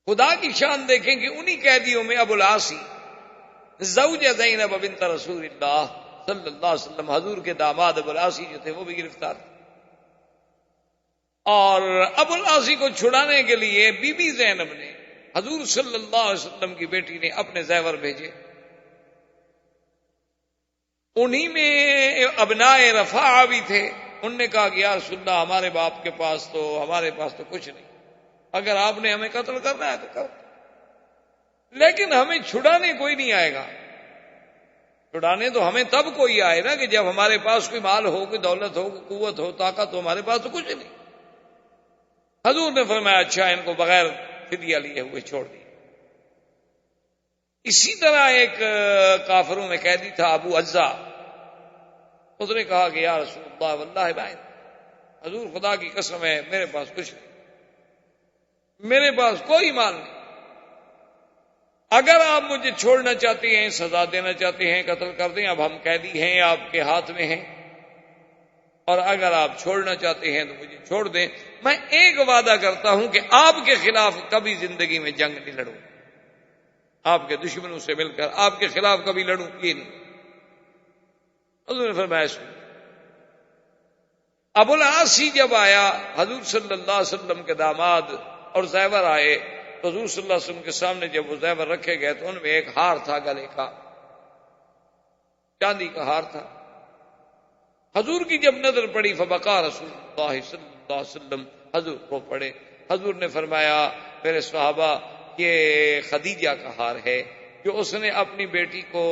Speaker 2: خدا کی شان دیکھیں کہ انہی قیدیوں میں ابو العاص زوج زینب بنت رسول اللہ صلی اللہ علیہ وسلم، حضور کے داماد ابو العاص جو تھے وہ بھی گرفتار تھے، اور ابو العاص کو چھڑانے کے لیے بی بی زینب نے حضور صلی اللہ علیہ وسلم کی بیٹی نے اپنے زیور بھیجے، انہی میں ابنائے رفاعہ بھی تھے، انہوں نے کہا کہ یا رسول اللہ ہمارے باپ کے پاس تو ہمارے پاس تو کچھ نہیں، اگر آپ نے ہمیں قتل کرنا ہے تو کرو، لیکن ہمیں چھڑانے کوئی نہیں آئے گا، چھڑانے تو ہمیں تب کوئی آئے نا کہ جب ہمارے پاس کوئی مال ہو، کوئی دولت ہو، کوئی قوت ہو، طاقت ہو، ہمارے پاس تو کچھ نہیں۔ حضور نے فرمایا اچھا ان کو بغیر فدیہ لیے ہوئے چھوڑ دیا۔ اسی طرح ایک کافروں میں قیدی تھا ابو عزا، اس نے کہا کہ یا رسول اللہ واللہ بائن، حضور خدا کی قسم ہے میرے پاس کچھ نہیں، میرے پاس کوئی مال نہیں، اگر آپ مجھے چھوڑنا چاہتے ہیں، سزا دینا چاہتے ہیں، قتل کر دیں، اب ہم قیدی ہیں، آپ کے ہاتھ میں ہیں، اور اگر آپ چھوڑنا چاہتے ہیں تو مجھے چھوڑ دیں، میں ایک وعدہ کرتا ہوں کہ آپ کے خلاف کبھی زندگی میں جنگ نہیں لڑوں، آپ کے دشمنوں سے مل کر آپ کے خلاف کبھی لڑوں یہ نہیں۔ حضور نے فرمایا سن۔ ابو العاص جب آیا، حضور صلی اللہ علیہ وسلم کے داماد اور زیور آئے تو حضور صلی اللہ علیہ وسلم کے سامنے جب وہ زیور رکھے گئے تو ان میں ایک ہار تھا، گلے کا چاندی کا ہار تھا۔ حضور کی جب نظر پڑی فبقا رسول اللہ صلی اللہ علیہ وسلم، حضور کو پڑے۔ حضور نے فرمایا میرے صحابہ یہ خدیجہ کا ہار ہے جو اس نے اپنی بیٹی کو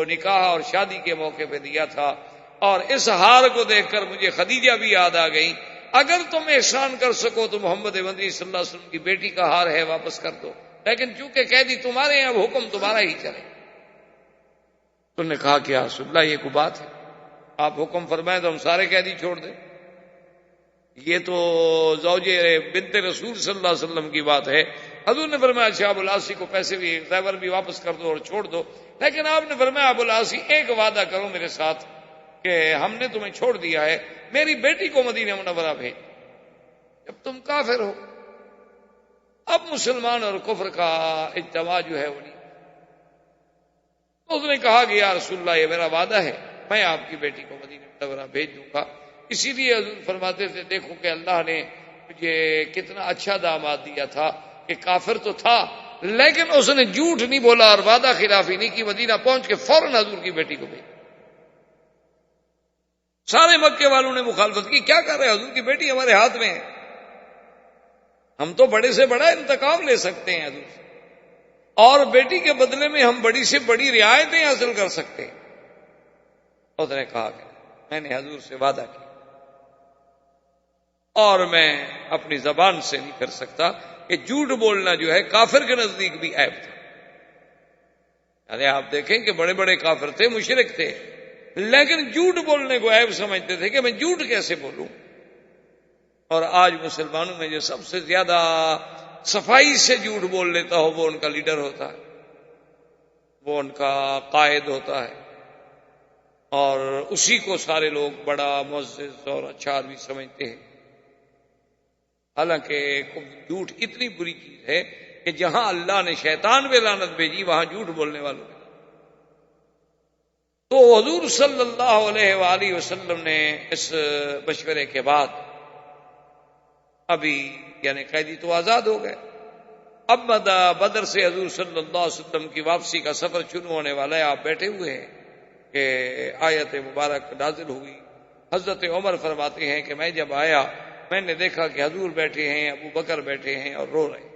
Speaker 2: نکاح اور شادی کے موقع پہ دیا تھا، اور اس ہار کو دیکھ کر مجھے خدیجہ بھی یاد آ گئی، اگر تم احسان کر سکو تو محمد مدنی صلی اللہ علیہ وسلم کی بیٹی کا ہار ہے واپس کر دو، لیکن چونکہ قیدی تمہارے ہیں اب حکم تمہارا ہی چلے۔ تم نے کہا کہ یا رسول اللہ یہ کوئی بات ہے، آپ حکم فرمائیں تو ہم سارے قیدی چھوڑ دیں، یہ تو زوج بنت رسول صلی اللہ علیہ وسلم کی بات ہے۔ حضور نے فرمایا اچھا ابو العاصی کو پیسے بھی زیور بھی واپس کر دو اور چھوڑ دو، لیکن آپ نے فرمایا ابو العاصی ایک وعدہ کرو میرے ساتھ کہ ہم نے تمہیں چھوڑ دیا ہے، میری بیٹی کو مدینہ منورہ بھیج، جب تم کافر ہو اب مسلمان اور کفر کا اجتماع جو ہے وہ نہیں۔ تو اس نے کہا کہ یا رسول اللہ یہ میرا وعدہ ہے، میں آپ کی بیٹی کو مدینہ منورہ بھیج دوں گا۔ اسی لیے حضور فرماتے تھے دیکھو کہ اللہ نے مجھے کتنا اچھا داماد دیا تھا کہ کافر تو تھا لیکن اس نے جھوٹ نہیں بولا اور وعدہ خلافی نہیں کی، مدینہ پہنچ کے فوراً حضور کی بیٹی کو بھیج۔ سارے مکے والوں نے مخالفت کی، کیا کر رہے حضور کی بیٹی ہمارے ہاتھ میں ہے، ہم تو بڑے سے بڑا انتقام لے سکتے ہیں حضور سے، اور بیٹی کے بدلے میں ہم بڑی سے بڑی رعایتیں حاصل کر سکتے ہیں۔ اس نے کہا کہ میں نے حضور سے وعدہ کیا اور میں اپنی زبان سے نہیں کر سکتا کہ جھوٹ بولنا جو ہے کافر کے نزدیک بھی عیب تھا۔ یعنی آپ دیکھیں کہ بڑے بڑے کافر تھے، مشرک تھے، لیکن جھوٹ بولنے کو عیب سمجھتے تھے کہ میں جھوٹ کیسے بولوں۔ اور آج مسلمانوں میں جو سب سے زیادہ صفائی سے جھوٹ بول لیتا ہو وہ ان کا لیڈر ہوتا ہے، وہ ان کا قائد ہوتا ہے، اور اسی کو سارے لوگ بڑا معزز اور اچھا آدمی سمجھتے ہیں۔ حالانکہ جھوٹ اتنی بری چیز ہے کہ جہاں اللہ نے شیطان پہ لعنت بھیجی وہاں جھوٹ بولنے والوں نے۔ تو حضور صلی اللہ علیہ وآلہ وسلم نے اس مشورے کے بعد ابھی یعنی قیدی تو آزاد ہو گئے، اب بدر سے حضور صلی اللہ علیہ وسلم کی واپسی کا سفر شروع ہونے والا ہے، آپ بیٹھے ہوئے ہیں کہ آیت مبارک نازل ہوئی۔ حضرت عمر فرماتے ہیں کہ میں جب آیا میں نے دیکھا کہ حضور بیٹھے ہیں، ابو بکر بیٹھے ہیں اور رو رہے ہیں،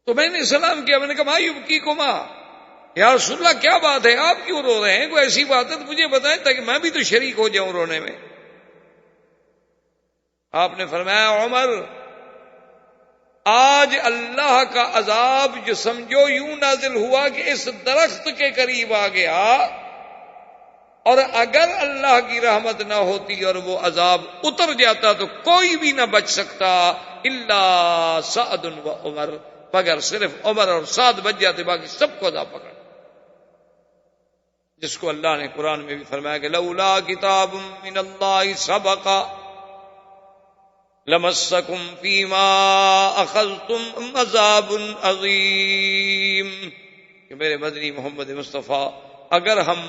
Speaker 2: تو میں نے سلام کیا، میں نے کہا ما یبکیکما، یا رسول اللہ کیا بات ہے، آپ کیوں رو رہے ہیں، کوئی ایسی بات ہے تو مجھے بتائیں تاکہ میں بھی تو شریک ہو جاؤں رونے میں۔ آپ نے فرمایا عمر آج اللہ کا عذاب جو سمجھو یوں نازل ہوا کہ اس درخت کے قریب آ گیا، اور اگر اللہ کی رحمت نہ ہوتی اور وہ عذاب اتر جاتا تو کوئی بھی نہ بچ سکتا الا سعد و عمر، مگر صرف عمر اور سعد بچ جاتے، باقی سب کو عذاب پکڑ، جس کو اللہ نے قرآن میں بھی فرمایا کہ لولا کتاب من اللہ سبق لمسکم فیما اخذتم عذاب عظیم، کہ میرے مدنی محمد مصطفیٰ اگر ہم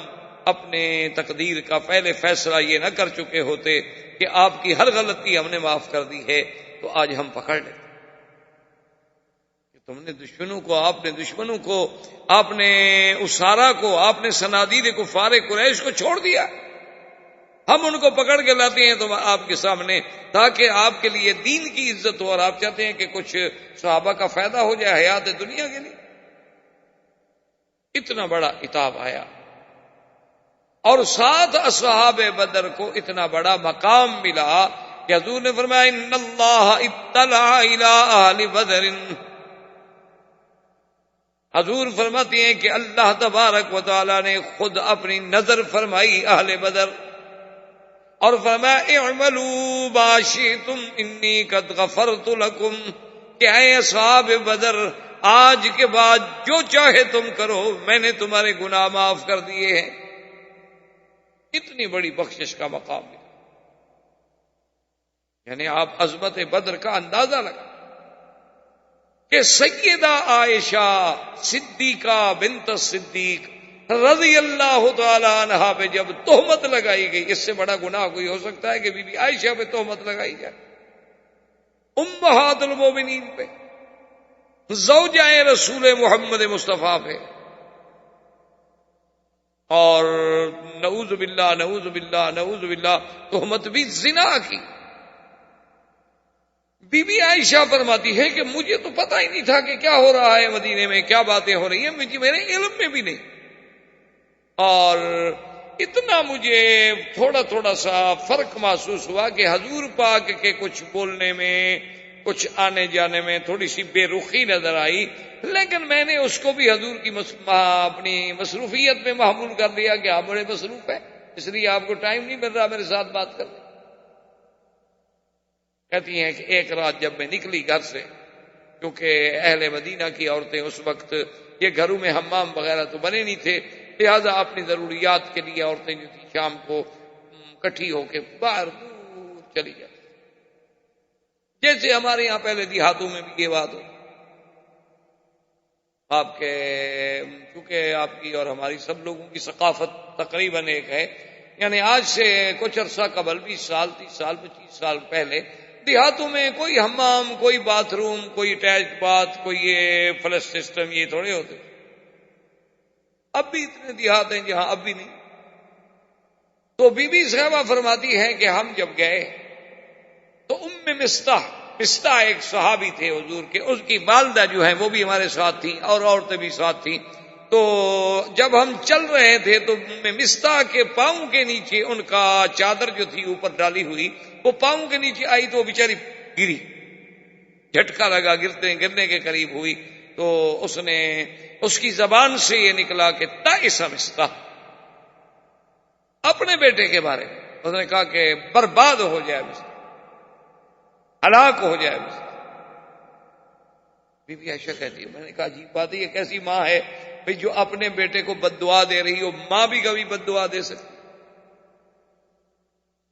Speaker 2: اپنے تقدیر کا پہلے فیصلہ یہ نہ کر چکے ہوتے کہ آپ کی ہر غلطی ہم نے معاف کر دی ہے تو آج ہم پکڑ لیتے کہ تم نے دشمنوں کو آپ نے اسارا کو، آپ نے صنادید کفار قریش کو چھوڑ دیا، ہم ان کو پکڑ کے لاتے ہیں تو آپ کے سامنے تاکہ آپ کے لیے دین کی عزت ہو، اور آپ چاہتے ہیں کہ کچھ صحابہ کا فائدہ ہو جائے حیات دنیا کے لیے۔ اتنا بڑا عتاب آیا، اور ساتھ اصحاب بدر کو اتنا بڑا مقام ملا کہ حضور نے فرمایا ان اللہ اطلع الی اہل بدر، حضور فرماتی ہیں کہ اللہ تبارک و تعالی نے خود اپنی نظر فرمائی اہل بدر اور فرمایا اعملوا ما شئتم انی قد غفرت لکم، کہ اے اصحاب بدر آج کے بعد جو چاہے تم کرو، میں نے تمہارے گناہ معاف کر دیے ہیں۔ اتنی بڑی بخشش کا مقام ہے، یعنی آپ عظمت بدر کا اندازہ لگا کہ سیدہ عائشہ صدیقہ بنت صدیق رضی اللہ تعالی عنہا پہ جب تہمت لگائی گئی، اس سے بڑا گناہ کوئی ہو سکتا ہے کہ بی بی عائشہ پہ تہمت لگائی جائے؟ امہات المومنین پہ، زوجہ رسول محمد مصطفیٰ پہ، اور نعوذ باللہ نعوذ باللہ نعوذ باللہ تہمت بھی زنا کی۔ بی بی عائشہ فرماتی ہے کہ مجھے تو پتہ ہی نہیں تھا کہ کیا ہو رہا ہے مدینے میں، کیا باتیں ہو رہی ہیں، میرے علم میں بھی نہیں، اور اتنا مجھے تھوڑا تھوڑا سا فرق محسوس ہوا کہ حضور پاک کے کچھ بولنے میں، کچھ آنے جانے میں تھوڑی سی بے رخی نظر آئی، لیکن میں نے اس کو بھی حضور کی اپنی مصروفیت میں محمول کر لیا کہ آپ بڑے مصروف ہیں، اس لیے آپ کو ٹائم نہیں مل رہا میرے ساتھ بات کرنے۔ کہتی ہیں کہ ایک رات جب میں نکلی گھر سے، کیونکہ اہل مدینہ کی عورتیں اس وقت یہ گھروں میں حمام وغیرہ تو بنے نہیں تھے، لہذا اپنی ضروریات کے لیے عورتیں جو تھی شام کو اکٹھی ہو کے باہر دور چلی جاتی، جیسے ہمارے یہاں پہلے دیہاتوں میں بھی یہ بات ہو۔ آپ کے چونکہ آپ کی اور ہماری سب لوگوں کی ثقافت تقریباً ایک ہے، یعنی آج سے کچھ عرصہ قبل 20 سال 30 سال 25 سال پہلے دیہاتوں میں کوئی حمام، کوئی باتھ روم، کوئی اٹیچڈ باتھ، کوئی یہ فلش سسٹم، یہ تھوڑے ہوتے۔ اب بھی اتنے دیہات ہیں جہاں اب بھی نہیں۔ تو بی بی صاحبہ فرماتی ہیں کہ ہم جب گئے تو مستح ایک صحابی تھے حضور کے، اس کی والدہ جو ہیں وہ بھی ہمارے ساتھ تھیں اور عورتیں بھی ساتھ تھیں۔ تو جب ہم چل رہے تھے تو مستح کے پاؤں کے نیچے ان کا چادر جو تھی اوپر ڈالی ہوئی، وہ پاؤں کے نیچے آئی تو وہ بیچاری گری، جھٹکا لگا، گرنے کے قریب ہوئی۔ تو اس کی زبان سے یہ نکلا کہ تائس مستح، اپنے بیٹے کے بارے میں اس نے کہا کہ برباد ہو جائے مستح، ہلاک ہو جائے مستح۔ بی بی عائشہ کہتی ہے، میں نے کہا عجیب بات ہے، یہ کیسی ماں ہے بھئی جو اپنے بیٹے کو بد دعا دے رہی ہو؟ ماں بھی کبھی بد دعا دے سکتی؟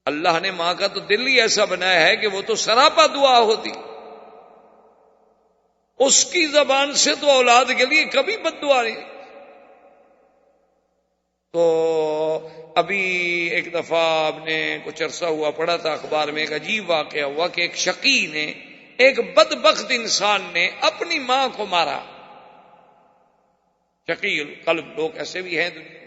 Speaker 2: اللہ نے ماں کا تو دل ہی ایسا بنایا ہے کہ وہ تو سراپا دعا ہوتی، اس کی زبان سے تو اولاد کے لیے کبھی بد دعا نہیں۔ تو ابھی ایک دفعہ آپ نے کچھ عرصہ ہوا پڑھا تھا اخبار میں، ایک عجیب واقعہ ہوا کہ ایک شقی نے، ایک بدبخت انسان نے اپنی ماں کو مارا۔ شقی القلب لوگ ایسے بھی ہیں دنیا میں۔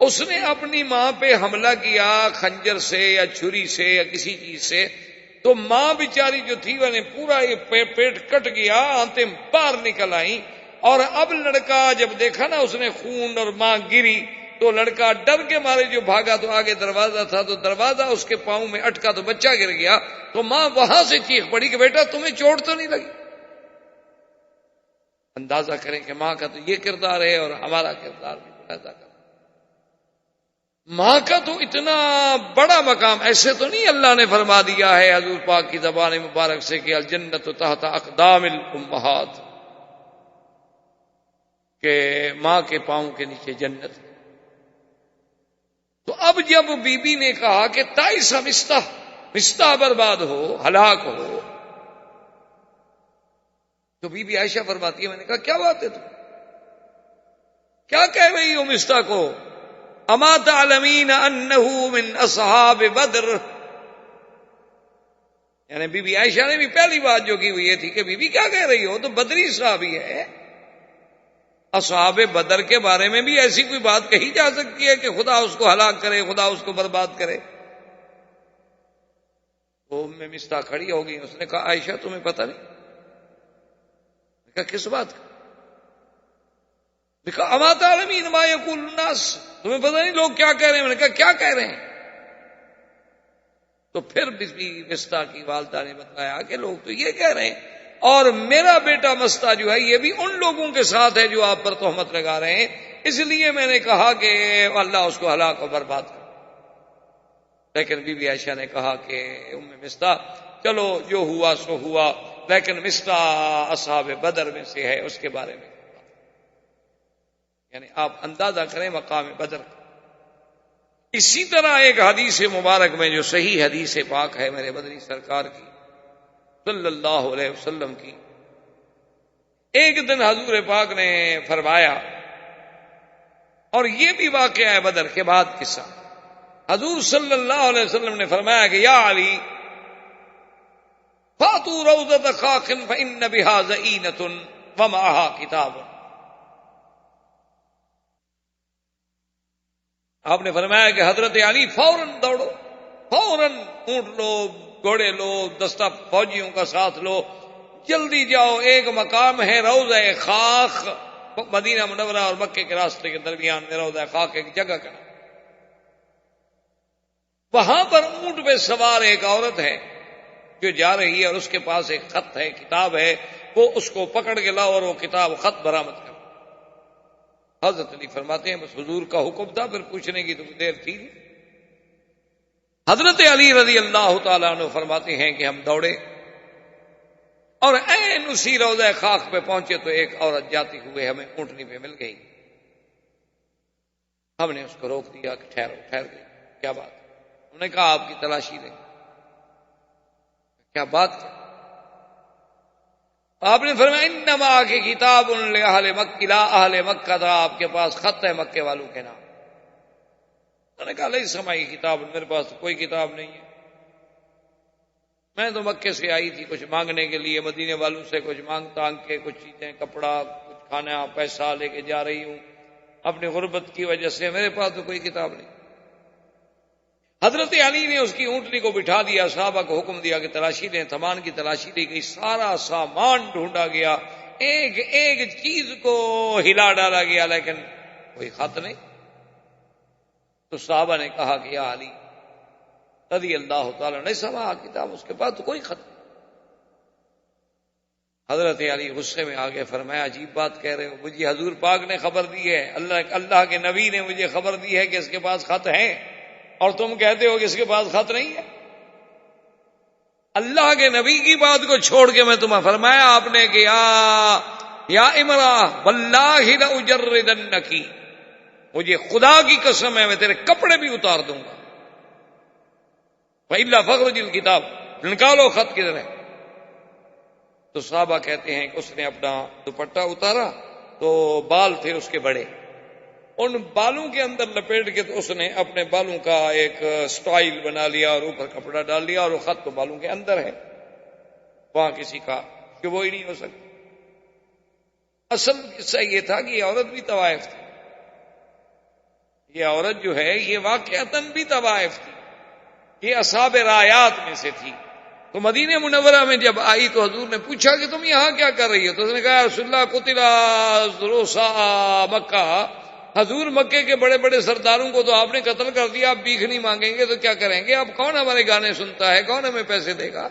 Speaker 2: اس نے اپنی ماں پہ حملہ کیا خنجر سے یا چھری سے یا کسی چیز سے، تو ماں بیچاری جو تھی وہ نے پورا یہ پیٹ کٹ گیا، آنتیں باہر نکل آئیں، اور اب لڑکا جب دیکھا نا اس نے خون اور ماں گری، تو لڑکا ڈر کے مارے جو بھاگا، تو آگے دروازہ تھا تو دروازہ اس کے پاؤں میں اٹکا تو بچہ گر گیا۔ تو ماں وہاں سے چیخ پڑی کہ بیٹا تمہیں چوٹ تو نہیں لگی؟ اندازہ کریں کہ ماں کا تو یہ کردار ہے اور ہمارا کردار بھی اندازہ کریں۔ ماں کا تو اتنا بڑا مقام، ایسے تو نہیں اللہ نے فرما دیا ہے حضور پاک کی زبان مبارک سے کہ الجنت تحت اقدام الامہات، کہ ماں کے پاؤں کے نیچے جنت۔ تو اب جب بی بی نے کہا کہ تائس مستح برباد ہو، ہلاک ہو، تو بی بی عائشہ فرماتی ہے، میں نے کہا کیا بات ہے، تم کیا کہہ رہی ہو مستح کو؟ اما تعلمین انہ من اصحاب بدر، یعنی بی بی عائشہ نے بھی پہلی بات جو کی وہ یہ تھی کہ بی بی کیا کہہ رہی ہو، تو بدری صحابی ہے، اصحاب بدر کے بارے میں بھی ایسی کوئی بات کہی جا سکتی ہے کہ خدا اس کو ہلاک کرے، خدا اس کو برباد کرے؟ وہ میں مستح کھڑی ہو گئی، اس نے کہا عائشہ تمہیں پتہ نہیں؟ میں کہا کس بات کا؟ کہا اما تعلمین ما یقول الناس، تمہیں پتہ نہیں لوگ کیا کہہ رہے ہیں؟ میں نے کہا کیا کہہ رہے ہیں؟ تو پھر بھی مستح کی والدہ نے بتایا کہ لوگ تو یہ کہہ رہے ہیں اور میرا بیٹا مستہ جو ہے یہ بھی ان لوگوں کے ساتھ ہے جو آپ پر تہمت لگا رہے ہیں، اس لیے میں نے کہا کہ اللہ اس کو ہلاک و برباد کر۔ لیکن بی بی عائشہ نے کہا کہ ام مستہ چلو جو ہوا سو ہوا، لیکن مستہ اصحاب بدر میں سے ہے، اس کے بارے میں یعنی آپ اندازہ کریں مقام بدر کا۔ اسی طرح ایک حدیث مبارک میں جو صحیح حدیث پاک ہے میرے مدنی سرکار کی صلی اللہ علیہ وسلم کی، ایک دن حضور پاک نے فرمایا، اور یہ بھی واقعہ ہے بدر کے بعد قصہ، حضور صلی اللہ علیہ وسلم نے فرمایا کہ یا علی فاتوا روضۃ خاخ فإن بها زئینۃ ومعها کتاب۔ آپ نے فرمایا کہ حضرت علی فوراً دوڑو، فوراً اونٹ لو، گھوڑے لو، دستہ فوجیوں کا ساتھ لو، جلدی جاؤ، ایک مقام ہے روضہ خاخ، مدینہ منورہ اور مکے کے راستے کے درمیان میں روضہ خاخ ایک جگہ کا، وہاں پر اونٹ پہ سوار ایک عورت ہے جو جا رہی ہے اور اس کے پاس ایک خط ہے، کتاب ہے، وہ اس کو پکڑ کے لاؤ اور وہ کتاب خط برآمد کرو۔ حضرت علی فرماتے ہیں بس حضور کا حکم تھا، پھر پوچھنے کی تو دیر تھی نہیں۔ حضرت علی رضی اللہ تعالیٰ عنہ فرماتے ہیں کہ ہم دوڑے اور عین اسی روضہ خاک پہ پہنچے تو ایک عورت جاتی ہوئے ہمیں اونٹنی پہ مل گئی۔ ہم نے اس کو روک دیا کہ ٹھہرو، ٹھہر گئی، کیا بات؟ انہوں نے کہا آپ کی تلاشی لیں۔ کیا بات کیا؟ آپ نے فرمایا انما کی کتاب لأہل مکہ لا اہل مکہ تھا، آپ کے پاس خط ہے مکے والوں کے نام۔ انہوں نے کہا لیس معی کتاب، میرے پاس تو کوئی کتاب نہیں ہے، میں تو مکے سے آئی تھی کچھ مانگنے کے لیے، مدینے والوں سے کچھ مانگ تانگ کے کچھ چیزیں، کپڑا، کچھ کھانا، پیسہ لے کے جا رہی ہوں اپنی غربت کی وجہ سے، میرے پاس تو کوئی کتاب نہیں۔ حضرت علی نے اس کی اونٹنی کو بٹھا دیا، صحابہ کو حکم دیا کہ تلاشی لیں، سامان کی تلاشی لی گئی، سارا سامان ڈھونڈا گیا، ایک ایک چیز کو ہلا ڈالا گیا، لیکن کوئی خط نہیں۔ تو صحابہ نے کہا کہ یا علی رضی اللہ تعالیٰ نے سما کتاب، اس کے پاس تو کوئی خط نہیں۔ حضرت علی غصے میں آگے فرمایا عجیب بات کہہ رہے ہو، مجھے حضور پاک نے خبر دی ہے، اللہ کے نبی نے مجھے خبر دی ہے کہ اس کے پاس خط ہے، اور تم کہتے ہو کہ اس کے پاس خط نہیں ہے۔ اللہ کے نبی کی بات کو چھوڑ کے میں تمہیں فرمایا آپ نے کہ یا امرا واللہ لأجردنکی، مجھے خدا کی قسم ہے میں تیرے کپڑے بھی اتار دوں گا، وإلا فاخرج الکتاب، نکالو خط کدھر ہے۔ تو صحابہ کہتے ہیں کہ اس نے اپنا دوپٹہ اتارا تو بال تھے اس کے بڑے، ان بالوں کے اندر لپیٹ کے تو اس نے اپنے بالوں کا ایک سٹائل بنا لیا اور اوپر کپڑا ڈال لیا، اور وہ خط تو بالوں کے اندر ہے، وہاں کسی کا کہ وہ ہی نہیں ہو سکتا۔ اصل قصہ یہ تھا کہ یہ عورت بھی طوائف تھی، یہ عورت جو ہے یہ واقعتاً بھی طوائف تھی، یہ اصحاب رایات میں سے تھی۔ تو مدینہ منورہ میں جب آئی تو حضور نے پوچھا کہ تم یہاں کیا کر رہی ہو؟ تو اس نے کہا یا رسول اللہ قتل رؤساء مکہ، حضور مکے کے بڑے بڑے سرداروں کو تو آپ نے قتل کر دیا، آپ بھیک نہیں مانگیں گے تو کیا کریں گے؟ اب کون ہمارے گانے سنتا ہے، کون ہمیں پیسے دے گا؟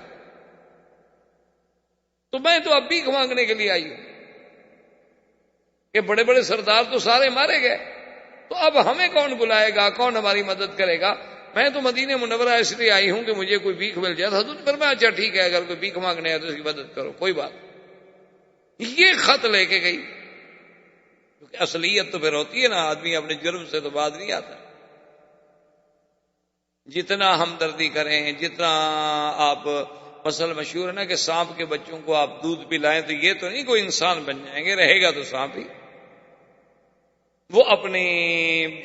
Speaker 2: تو میں تو اب بھیک مانگنے کے لیے آئی ہوں کہ بڑے بڑے سردار تو سارے مارے گئے، تو اب ہمیں کون بلائے گا، کون ہماری مدد کرے گا؟ میں تو مدینہ منورہ اس لیے آئی ہوں کہ مجھے کوئی بھیک مل جائے۔ حضور نے فرمایا اچھا ٹھیک ہے، اگر کوئی بھیک مانگنے ہے تو اس کی مدد کرو، کوئی بات۔ یہ خط لے کے گئی، کیونکہ اصلیت تو پھر ہوتی ہے نا، آدمی اپنے جرم سے تو باز نہیں آتا۔ جتنا ہمدردی کریں، جتنا آپ، مسئلہ مشہور ہے نا کہ سانپ کے بچوں کو آپ دودھ پلائیں تو یہ تو نہیں کوئی انسان بن جائیں گے، رہے گا تو سانپ ہی، وہ اپنی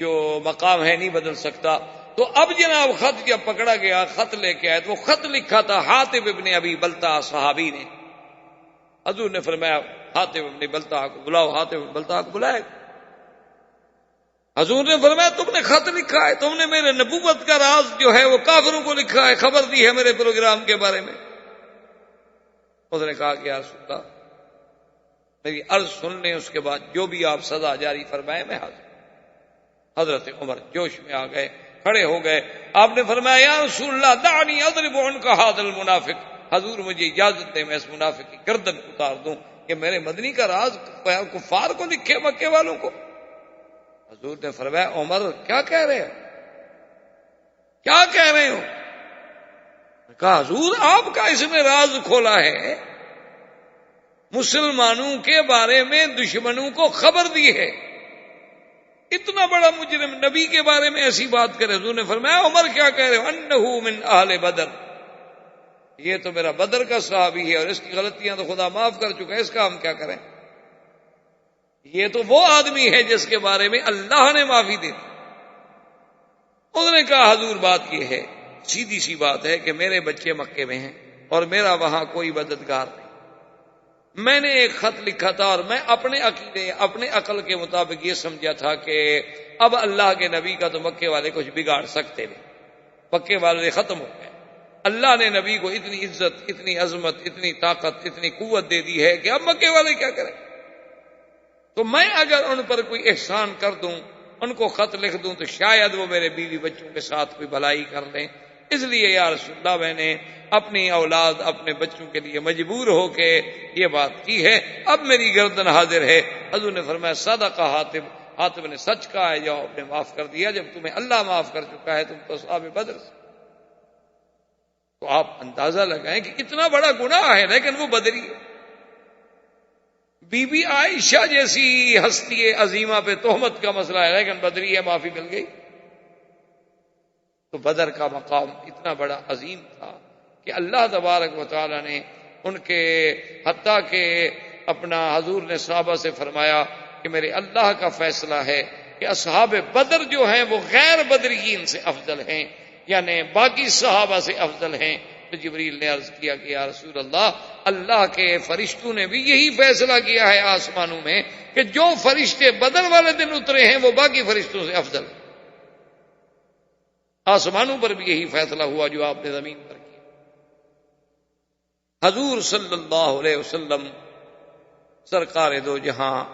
Speaker 2: جو مقام ہے نہیں بدل سکتا۔ تو اب جناب خط جب پکڑا گیا، خط لے کے آئے تو وہ خط لکھا تھا حاطب ابن ابی بلتع صحابی نے۔ حضور نے فرمایا حاطب ابن بلتع کو بلاؤ، حاطب ابن بلتع کو بلائے۔ حضور نے فرمایا تم نے خط لکھا ہے، تم نے میرے نبوت کا راز جو ہے وہ کافروں کو لکھا ہے، خبر دی ہے میرے پروگرام کے بارے میں۔ اس نے کہا کہ یا رسول اللہ میری عرض سن لیں، اس کے بعد جو بھی آپ سزا جاری فرمائے میں حاضر۔ حضرت عمر جوش میں آ گئے، کھڑے ہو گئے، آپ نے فرمایا یا رسول اللہ دعنی اضرب عنک ھذا المنافق، حضور مجھے اجازت دیں میں اس منافق کی گردن اتار دوں کہ میرے مدنی کا راز کفار کو لکھے مکے والوں کو. حضور نے فرمایا عمر کیا کہہ رہے ہیں, کیا کہہ رہے ہو؟ کہا حضور آپ کا اس نے راز کھولا ہے, مسلمانوں کے بارے میں دشمنوں کو خبر دی ہے. اتنا بڑا مجرم نبی کے بارے میں ایسی بات کرے. حضور نے فرمایا عمر کیا کہہ رہے ہو؟ انہو من اہل بدر, یہ تو میرا بدر کا صحابی ہے اور اس کی غلطیاں تو خدا معاف کر چکا ہے, اس کا ہم کیا کریں؟ یہ تو وہ آدمی ہے جس کے بارے میں اللہ نے معافی دی. انہوں نے کہا حضور بات یہ ہے, سیدھی سی بات ہے کہ میرے بچے مکے میں ہیں اور میرا وہاں کوئی مددگار نہیں. میں نے ایک خط لکھا تھا اور میں اپنے عقیدے اپنے عقل کے مطابق یہ سمجھا تھا کہ اب اللہ کے نبی کا تو مکے والے کچھ بگاڑ سکتے نہیں, مکے والے ختم ہو گئے. اللہ نے نبی کو اتنی عزت, اتنی عظمت, اتنی طاقت, اتنی قوت دے دی ہے کہ اب مکے والے کیا کریں. تو میں اگر ان پر کوئی احسان کر دوں, ان کو خط لکھ دوں, تو شاید وہ میرے بیوی بچوں کے ساتھ کوئی بھلائی کر لیں. اس لیے یا رسول اللہ میں نے اپنی اولاد اپنے بچوں کے لیے مجبور ہو کے یہ بات کی ہے, اب میری گردن حاضر ہے. حضور نے فرمایا صدق حاتب, حاتب نے سچ کہا ہے, جاؤ نے معاف کر دیا, جب تمہیں اللہ معاف کر چکا ہے تم تو اصحاب بدر سے. تو آپ اندازہ لگائیں کہ کتنا بڑا گناہ ہے, لیکن وہ بدری ہے. بی بی عائشہ جیسی ہستی عظیمہ پہ تہمت کا مسئلہ ہے, لیکن بدری ہے, معافی مل گئی. تو بدر کا مقام اتنا بڑا عظیم تھا کہ اللہ تبارک و تعالی نے ان کے حتیٰ کہ اپنا حضور نے صحابہ سے فرمایا کہ میرے اللہ کا فیصلہ ہے کہ اصحاب بدر جو ہیں وہ غیر بدرین سے افضل ہیں, یعنی باقی صحابہ سے افضل ہیں. تو جبریل نے عرض کیا کہ یا رسول اللہ, اللہ کے فرشتوں نے بھی یہی فیصلہ کیا ہے آسمانوں میں کہ جو فرشتے بدر والے دن اترے ہیں وہ باقی فرشتوں سے افضل ہیں. آسمانوں پر بھی یہی فیصلہ ہوا جو آپ نے زمین پر کیا. حضور صلی اللہ علیہ وسلم سرکار دو جہاں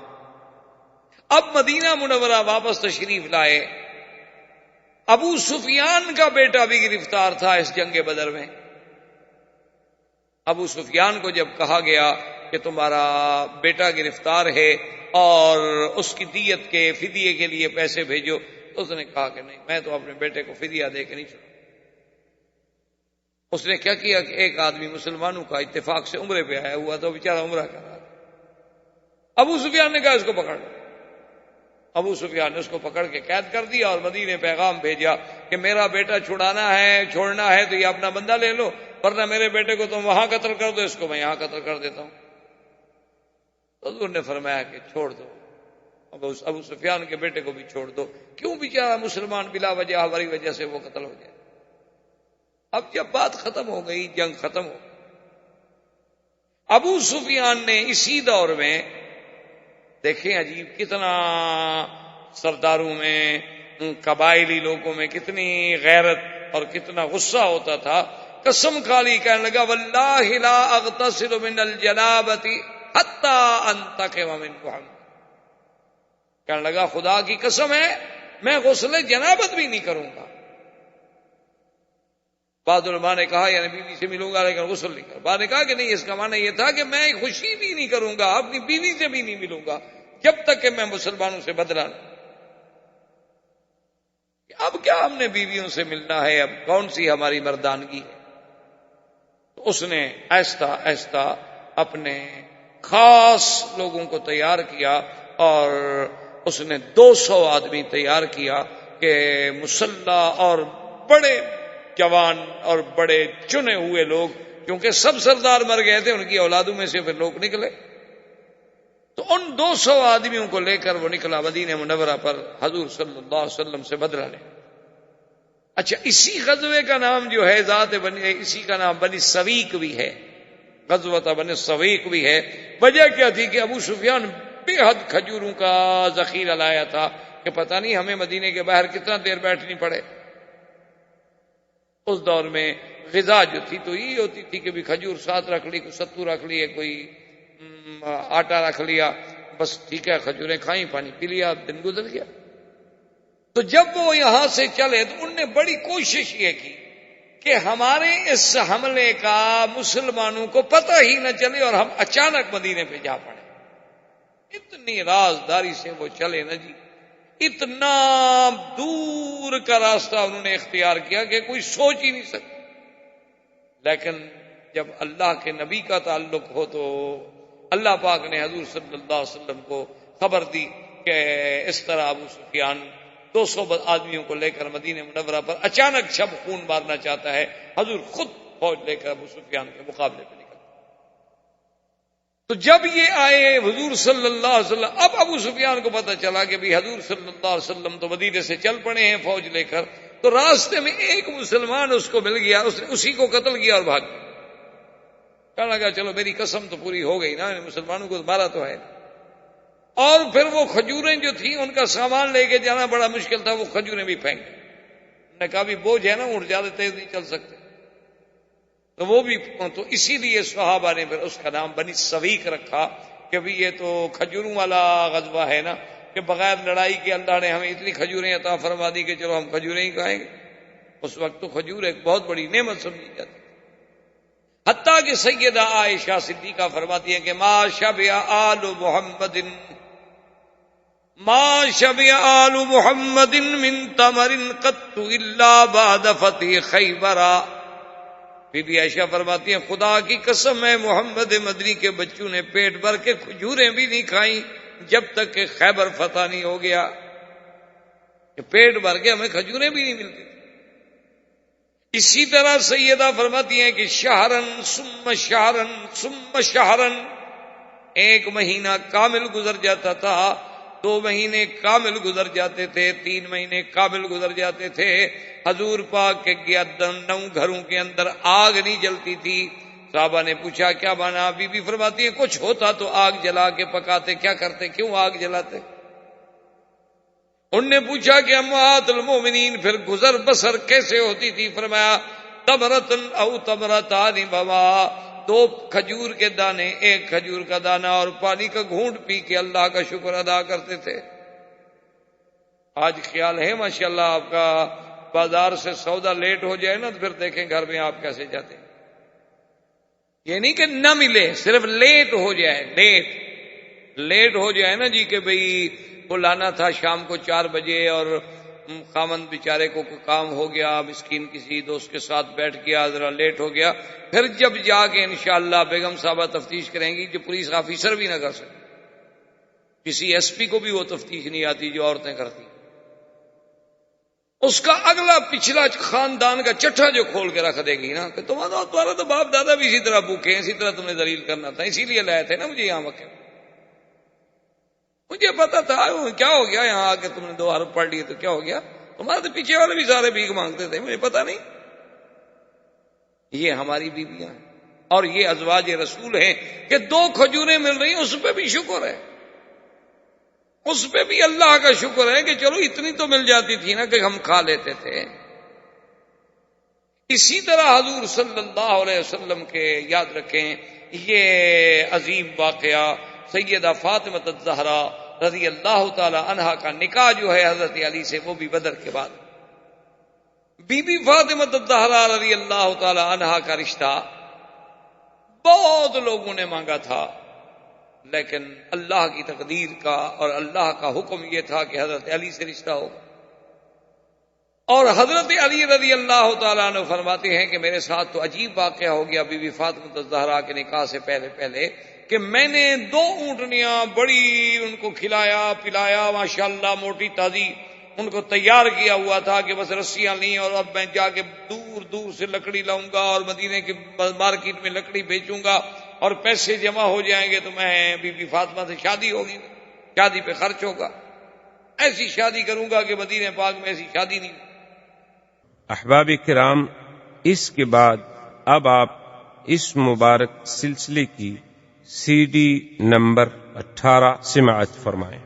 Speaker 2: اب مدینہ منورہ واپس تشریف لائے. ابو سفیان کا بیٹا بھی گرفتار تھا اس جنگ بدر میں. ابو سفیان کو جب کہا گیا کہ تمہارا بیٹا گرفتار ہے اور اس کی دیت کے فدیے کے لیے پیسے بھیجو, تو اس نے کہا کہ نہیں, میں تو اپنے بیٹے کو فدیہ دے کے نہیں چھوڑوں. اس نے کیا کیا کہ ایک آدمی مسلمانوں کا اتفاق سے عمرے پہ آیا ہوا تو بیچارہ عمرہ کر رہا تھا. ابو سفیان نے کہا اس کو پکڑ لو. ابو سفیان نے اس کو پکڑ کے قید کر دیا اور مدینے پیغام بھیجا کہ میرا بیٹا چھڑانا ہے, چھوڑنا ہے تو یہ اپنا بندہ لے لو, ورنہ میرے بیٹے کو تم وہاں قتل کر دو, اس کو میں یہاں قتل کر دیتا ہوں. حضور نے فرمایا کہ چھوڑ دو, ابو سفیان کے بیٹے کو بھی چھوڑ دو. کیوں بیچارہ مسلمان بلا وجہ ہماری وجہ سے وہ قتل ہو جائے. اب جب بات ختم ہو گئی, جنگ ختم ہو گئی, ابو سفیان نے اسی دور میں دیکھیں عجیب کتنا سرداروں میں, قبائلی لوگوں میں کتنی غیرت اور کتنا غصہ ہوتا تھا. قسم کھالی کہنے لگا واللہ لا اغتسل من الجنابۃ حتی انتقم من محمد. کہنے لگا خدا کی قسم ہے میں غسل جنابت بھی نہیں کروں گا. بعض علماء نے کہا یعنی بیوی سے ملوں گا لیکن غسل نہیں کروں. بعد نے کہا کہ نہیں, اس کا معنی یہ تھا کہ میں خوشی بھی نہیں کروں گا, اپنی بیوی سے بھی نہیں ملوں گا جب تک کہ میں مسلمانوں سے بدلہ نہ. اب کیا ہم نے بیویوں سے ملنا ہے, اب کون سی ہماری مردانگی ہے. تو اس نے آہستہ آہستہ اپنے خاص لوگوں کو تیار کیا اور اس نے 200 آدمی تیار کیا کہ مسلح اور بڑے جوان اور بڑے چنے ہوئے لوگ, کیونکہ سب سردار مر گئے تھے, ان کی اولادوں میں سے پھر لوگ نکلے, تو ان 200 آدمیوں کو لے کر وہ نکلا مدینہ منورہ پر حضور صلی اللہ علیہ وسلم سے بدلہ لے. اچھا, اسی غزوے کا نام جو ہے ذات بنی, اسی کا نام بنی سویق بھی ہے, غزوۃ بنی سویق بھی ہے. وجہ کیا تھی کہ ابو سفیان بے حد کھجوروں کا ذخیرہ لایا تھا کہ پتہ نہیں ہمیں مدینے کے باہر کتنا دیر بیٹھنی پڑے. اس دور میں غذا جو تھی تو یہ ہوتی تھی کہ بھی کھجور ساتھ رکھ لی, کوئی ستو رکھ لیے, کوئی آٹا رکھ لیا, بس ٹھیک ہے, کھجوریں کھائیں, پانی پی لیا, دن گزر گیا. تو جب وہ یہاں سے چلے تو ان نے بڑی کوشش یہ کی کہ ہمارے اس حملے کا مسلمانوں کو پتہ ہی نہ چلے اور ہم اچانک مدینے پہ جا پڑے. اتنی رازداری سے وہ چلے نا جی، اتنا دور کا راستہ انہوں نے اختیار کیا کہ کوئی سوچ ہی نہیں سکتا. لیکن جب اللہ کے نبی کا تعلق ہو تو اللہ پاک نے حضور صلی اللہ علیہ وسلم کو خبر دی کہ اس طرح ابو سفیان 200 آدمیوں کو لے کر مدینہ منورہ پر اچانک شب خون مارنا چاہتا ہے. حضور خود فوج لے کر ابو سفیان کے مقابلے پہ نکل. تو جب یہ آئے حضور صلی اللہ علیہ وسلم، اب ابو سفیان کو پتہ چلا کہ بھی حضور صلی اللہ علیہ وسلم تو مدینے سے چل پڑے ہیں فوج لے کر. تو راستے میں ایک مسلمان اس کو مل گیا، اس نے اسی کو قتل کیا اور بھاگ گیا. کہنے لگا چلو میری قسم تو پوری ہو گئی نا، مسلمانوں کو مارا تو ہے. اور پھر وہ کھجوریں جو تھیں ان کا سامان لے کے جانا بڑا مشکل تھا، وہ کھجوریں بھی پھینک گئے. انہوں نے کہا بھی بوجھ ہے نا، اونٹ زیادہ تیز نہیں چل سکتے. تو وہ بھی، تو اسی لیے صحابہ نے پھر اس کا نام بنی سویق رکھا کہ بھی یہ تو کھجوروں والا غزوہ ہے نا، کہ بغیر لڑائی کے اللہ نے ہمیں اتنی کھجوریں عطا فرما دی کہ چلو ہم کھجوریں ہی کھائیں گے. اس وقت تو کھجور ایک بہت بڑی نعمت سمجھی جاتی. حتیٰ کہ سیدہ عائشہ صدیقہ فرماتی ہیں کہ ما شبع آل محمد من تمر قط الا بعد فتح خیبر. بی بی عائشہ فرماتی ہیں خدا کی قسم ہے محمد مدنی کے بچوں نے پیٹ بھر کے کھجوریں بھی نہیں کھائیں جب تک کہ خیبر فتح نہیں ہو گیا. کہ پیٹ بھر کے ہمیں کھجوریں بھی نہیں ملتی. اسی طرح سیدہ فرماتی ہیں کہ شہرن ثم شہرن ثم شہرن، ایک مہینہ کامل گزر جاتا تھا، 2 مہینے کامل گزر جاتے تھے، 3 مہینے کامل گزر جاتے تھے. حضور پاک کے 9 گھروں کے اندر آگ نہیں جلتی تھی. صحابہ نے پوچھا کیا بنا؟ بی بی فرماتی ہے کچھ ہوتا تو آگ جلا کے پکاتے، کیا کرتے، کیوں آگ جلاتے؟ ان نے پوچھا کہ اموات المومنین پھر گزر بسر کیسے ہوتی تھی؟ فرمایا تمرتن او تمرتان بما، 2 کھجور کے دانے، 1 کھجور کا دانہ اور پانی کا گھونٹ پی کے اللہ کا شکر ادا کرتے تھے. آج خیال ہے ماشاءاللہ آپ کا بازار سے سودا لیٹ ہو جائے نا تو پھر دیکھیں گھر میں آپ کیسے جاتے ہیں. یہ نہیں کہ نہ ملے، صرف لیٹ ہو جائے، لیٹ ہو جائے نا جی کہ بھئی وہ لانا تھا شام کو 4 بجے اور خامند بیچارے کو کوئی کام ہو گیا، مسکین کسی دوست کے ساتھ بیٹھ گیا، ذرا لیٹ ہو گیا. پھر جب جا کے انشاءاللہ بیگم صاحبہ تفتیش کریں گی جو پولیس آفیسر بھی نہ کر سکے، کسی ایس پی کو بھی وہ تفتیش نہیں آتی جو عورتیں کرتی. اس کا اگلا پچھلا خاندان کا چٹھا جو کھول کے رکھ دے گی نا کہ تمہارا تو باپ دادا بھی اسی طرح بھوکے ہیں، اسی طرح تم نے ذلیل کرنا تھا، اسی لیے لائے تھے نا مجھے یہاں مکے. مجھے پتا تھا کیا ہو گیا یہاں آ کے تم نے 2 حرف پڑھ لیے تو کیا ہو گیا؟ تمہارے تو پیچھے والے بھی سارے بھیک مانگتے تھے، مجھے پتا نہیں. یہ ہماری بیویاں ہیں اور یہ ازواج رسول ہیں کہ 2 کھجوریں مل رہی ہیں، اس پہ بھی شکر ہے، اس پہ بھی اللہ کا شکر ہے کہ چلو اتنی تو مل جاتی تھی نا کہ ہم کھا لیتے تھے. اسی طرح حضور صلی اللہ علیہ وسلم کے یاد رکھیں یہ عظیم واقعہ سیدہ فاطمہ الزہرا رضی اللہ تعالی عنہا کا نکاح جو ہے حضرت علی سے، وہ بھی بدر کے بعد. بی بی فاطمہ الزہرا رضی اللہ تعالی عنہا کا رشتہ بہت لوگوں نے مانگا تھا، لیکن اللہ کی تقدیر کا اور اللہ کا حکم یہ تھا کہ حضرت علی سے رشتہ ہو. اور حضرت علی رضی اللہ تعالیٰ عنہ فرماتے ہیں کہ میرے ساتھ تو عجیب واقعہ ہو گیا بی بی فاطمہ الزہرا کے نکاح سے پہلے کہ میں نے 2 اونٹنیاں بڑی ان کو کھلایا پلایا، ماشاءاللہ موٹی تازی ان کو تیار کیا ہوا تھا کہ بس رسیاں لیں اور اب میں جا کے دور سے لکڑی لاؤں گا اور مدینے کی مارکیٹ میں لکڑی بیچوں گا اور پیسے جمع ہو جائیں گے تو میں بی بی فاطمہ سے شادی ہوگی، شادی پہ خرچ ہوگا، ایسی شادی کروں گا کہ مدینہ پاک میں ایسی شادی نہیں.
Speaker 1: احباب کرام، اس کے بعد اب آپ اس مبارک سلسلے کی CD نمبر 18 سماعت فرمائیں.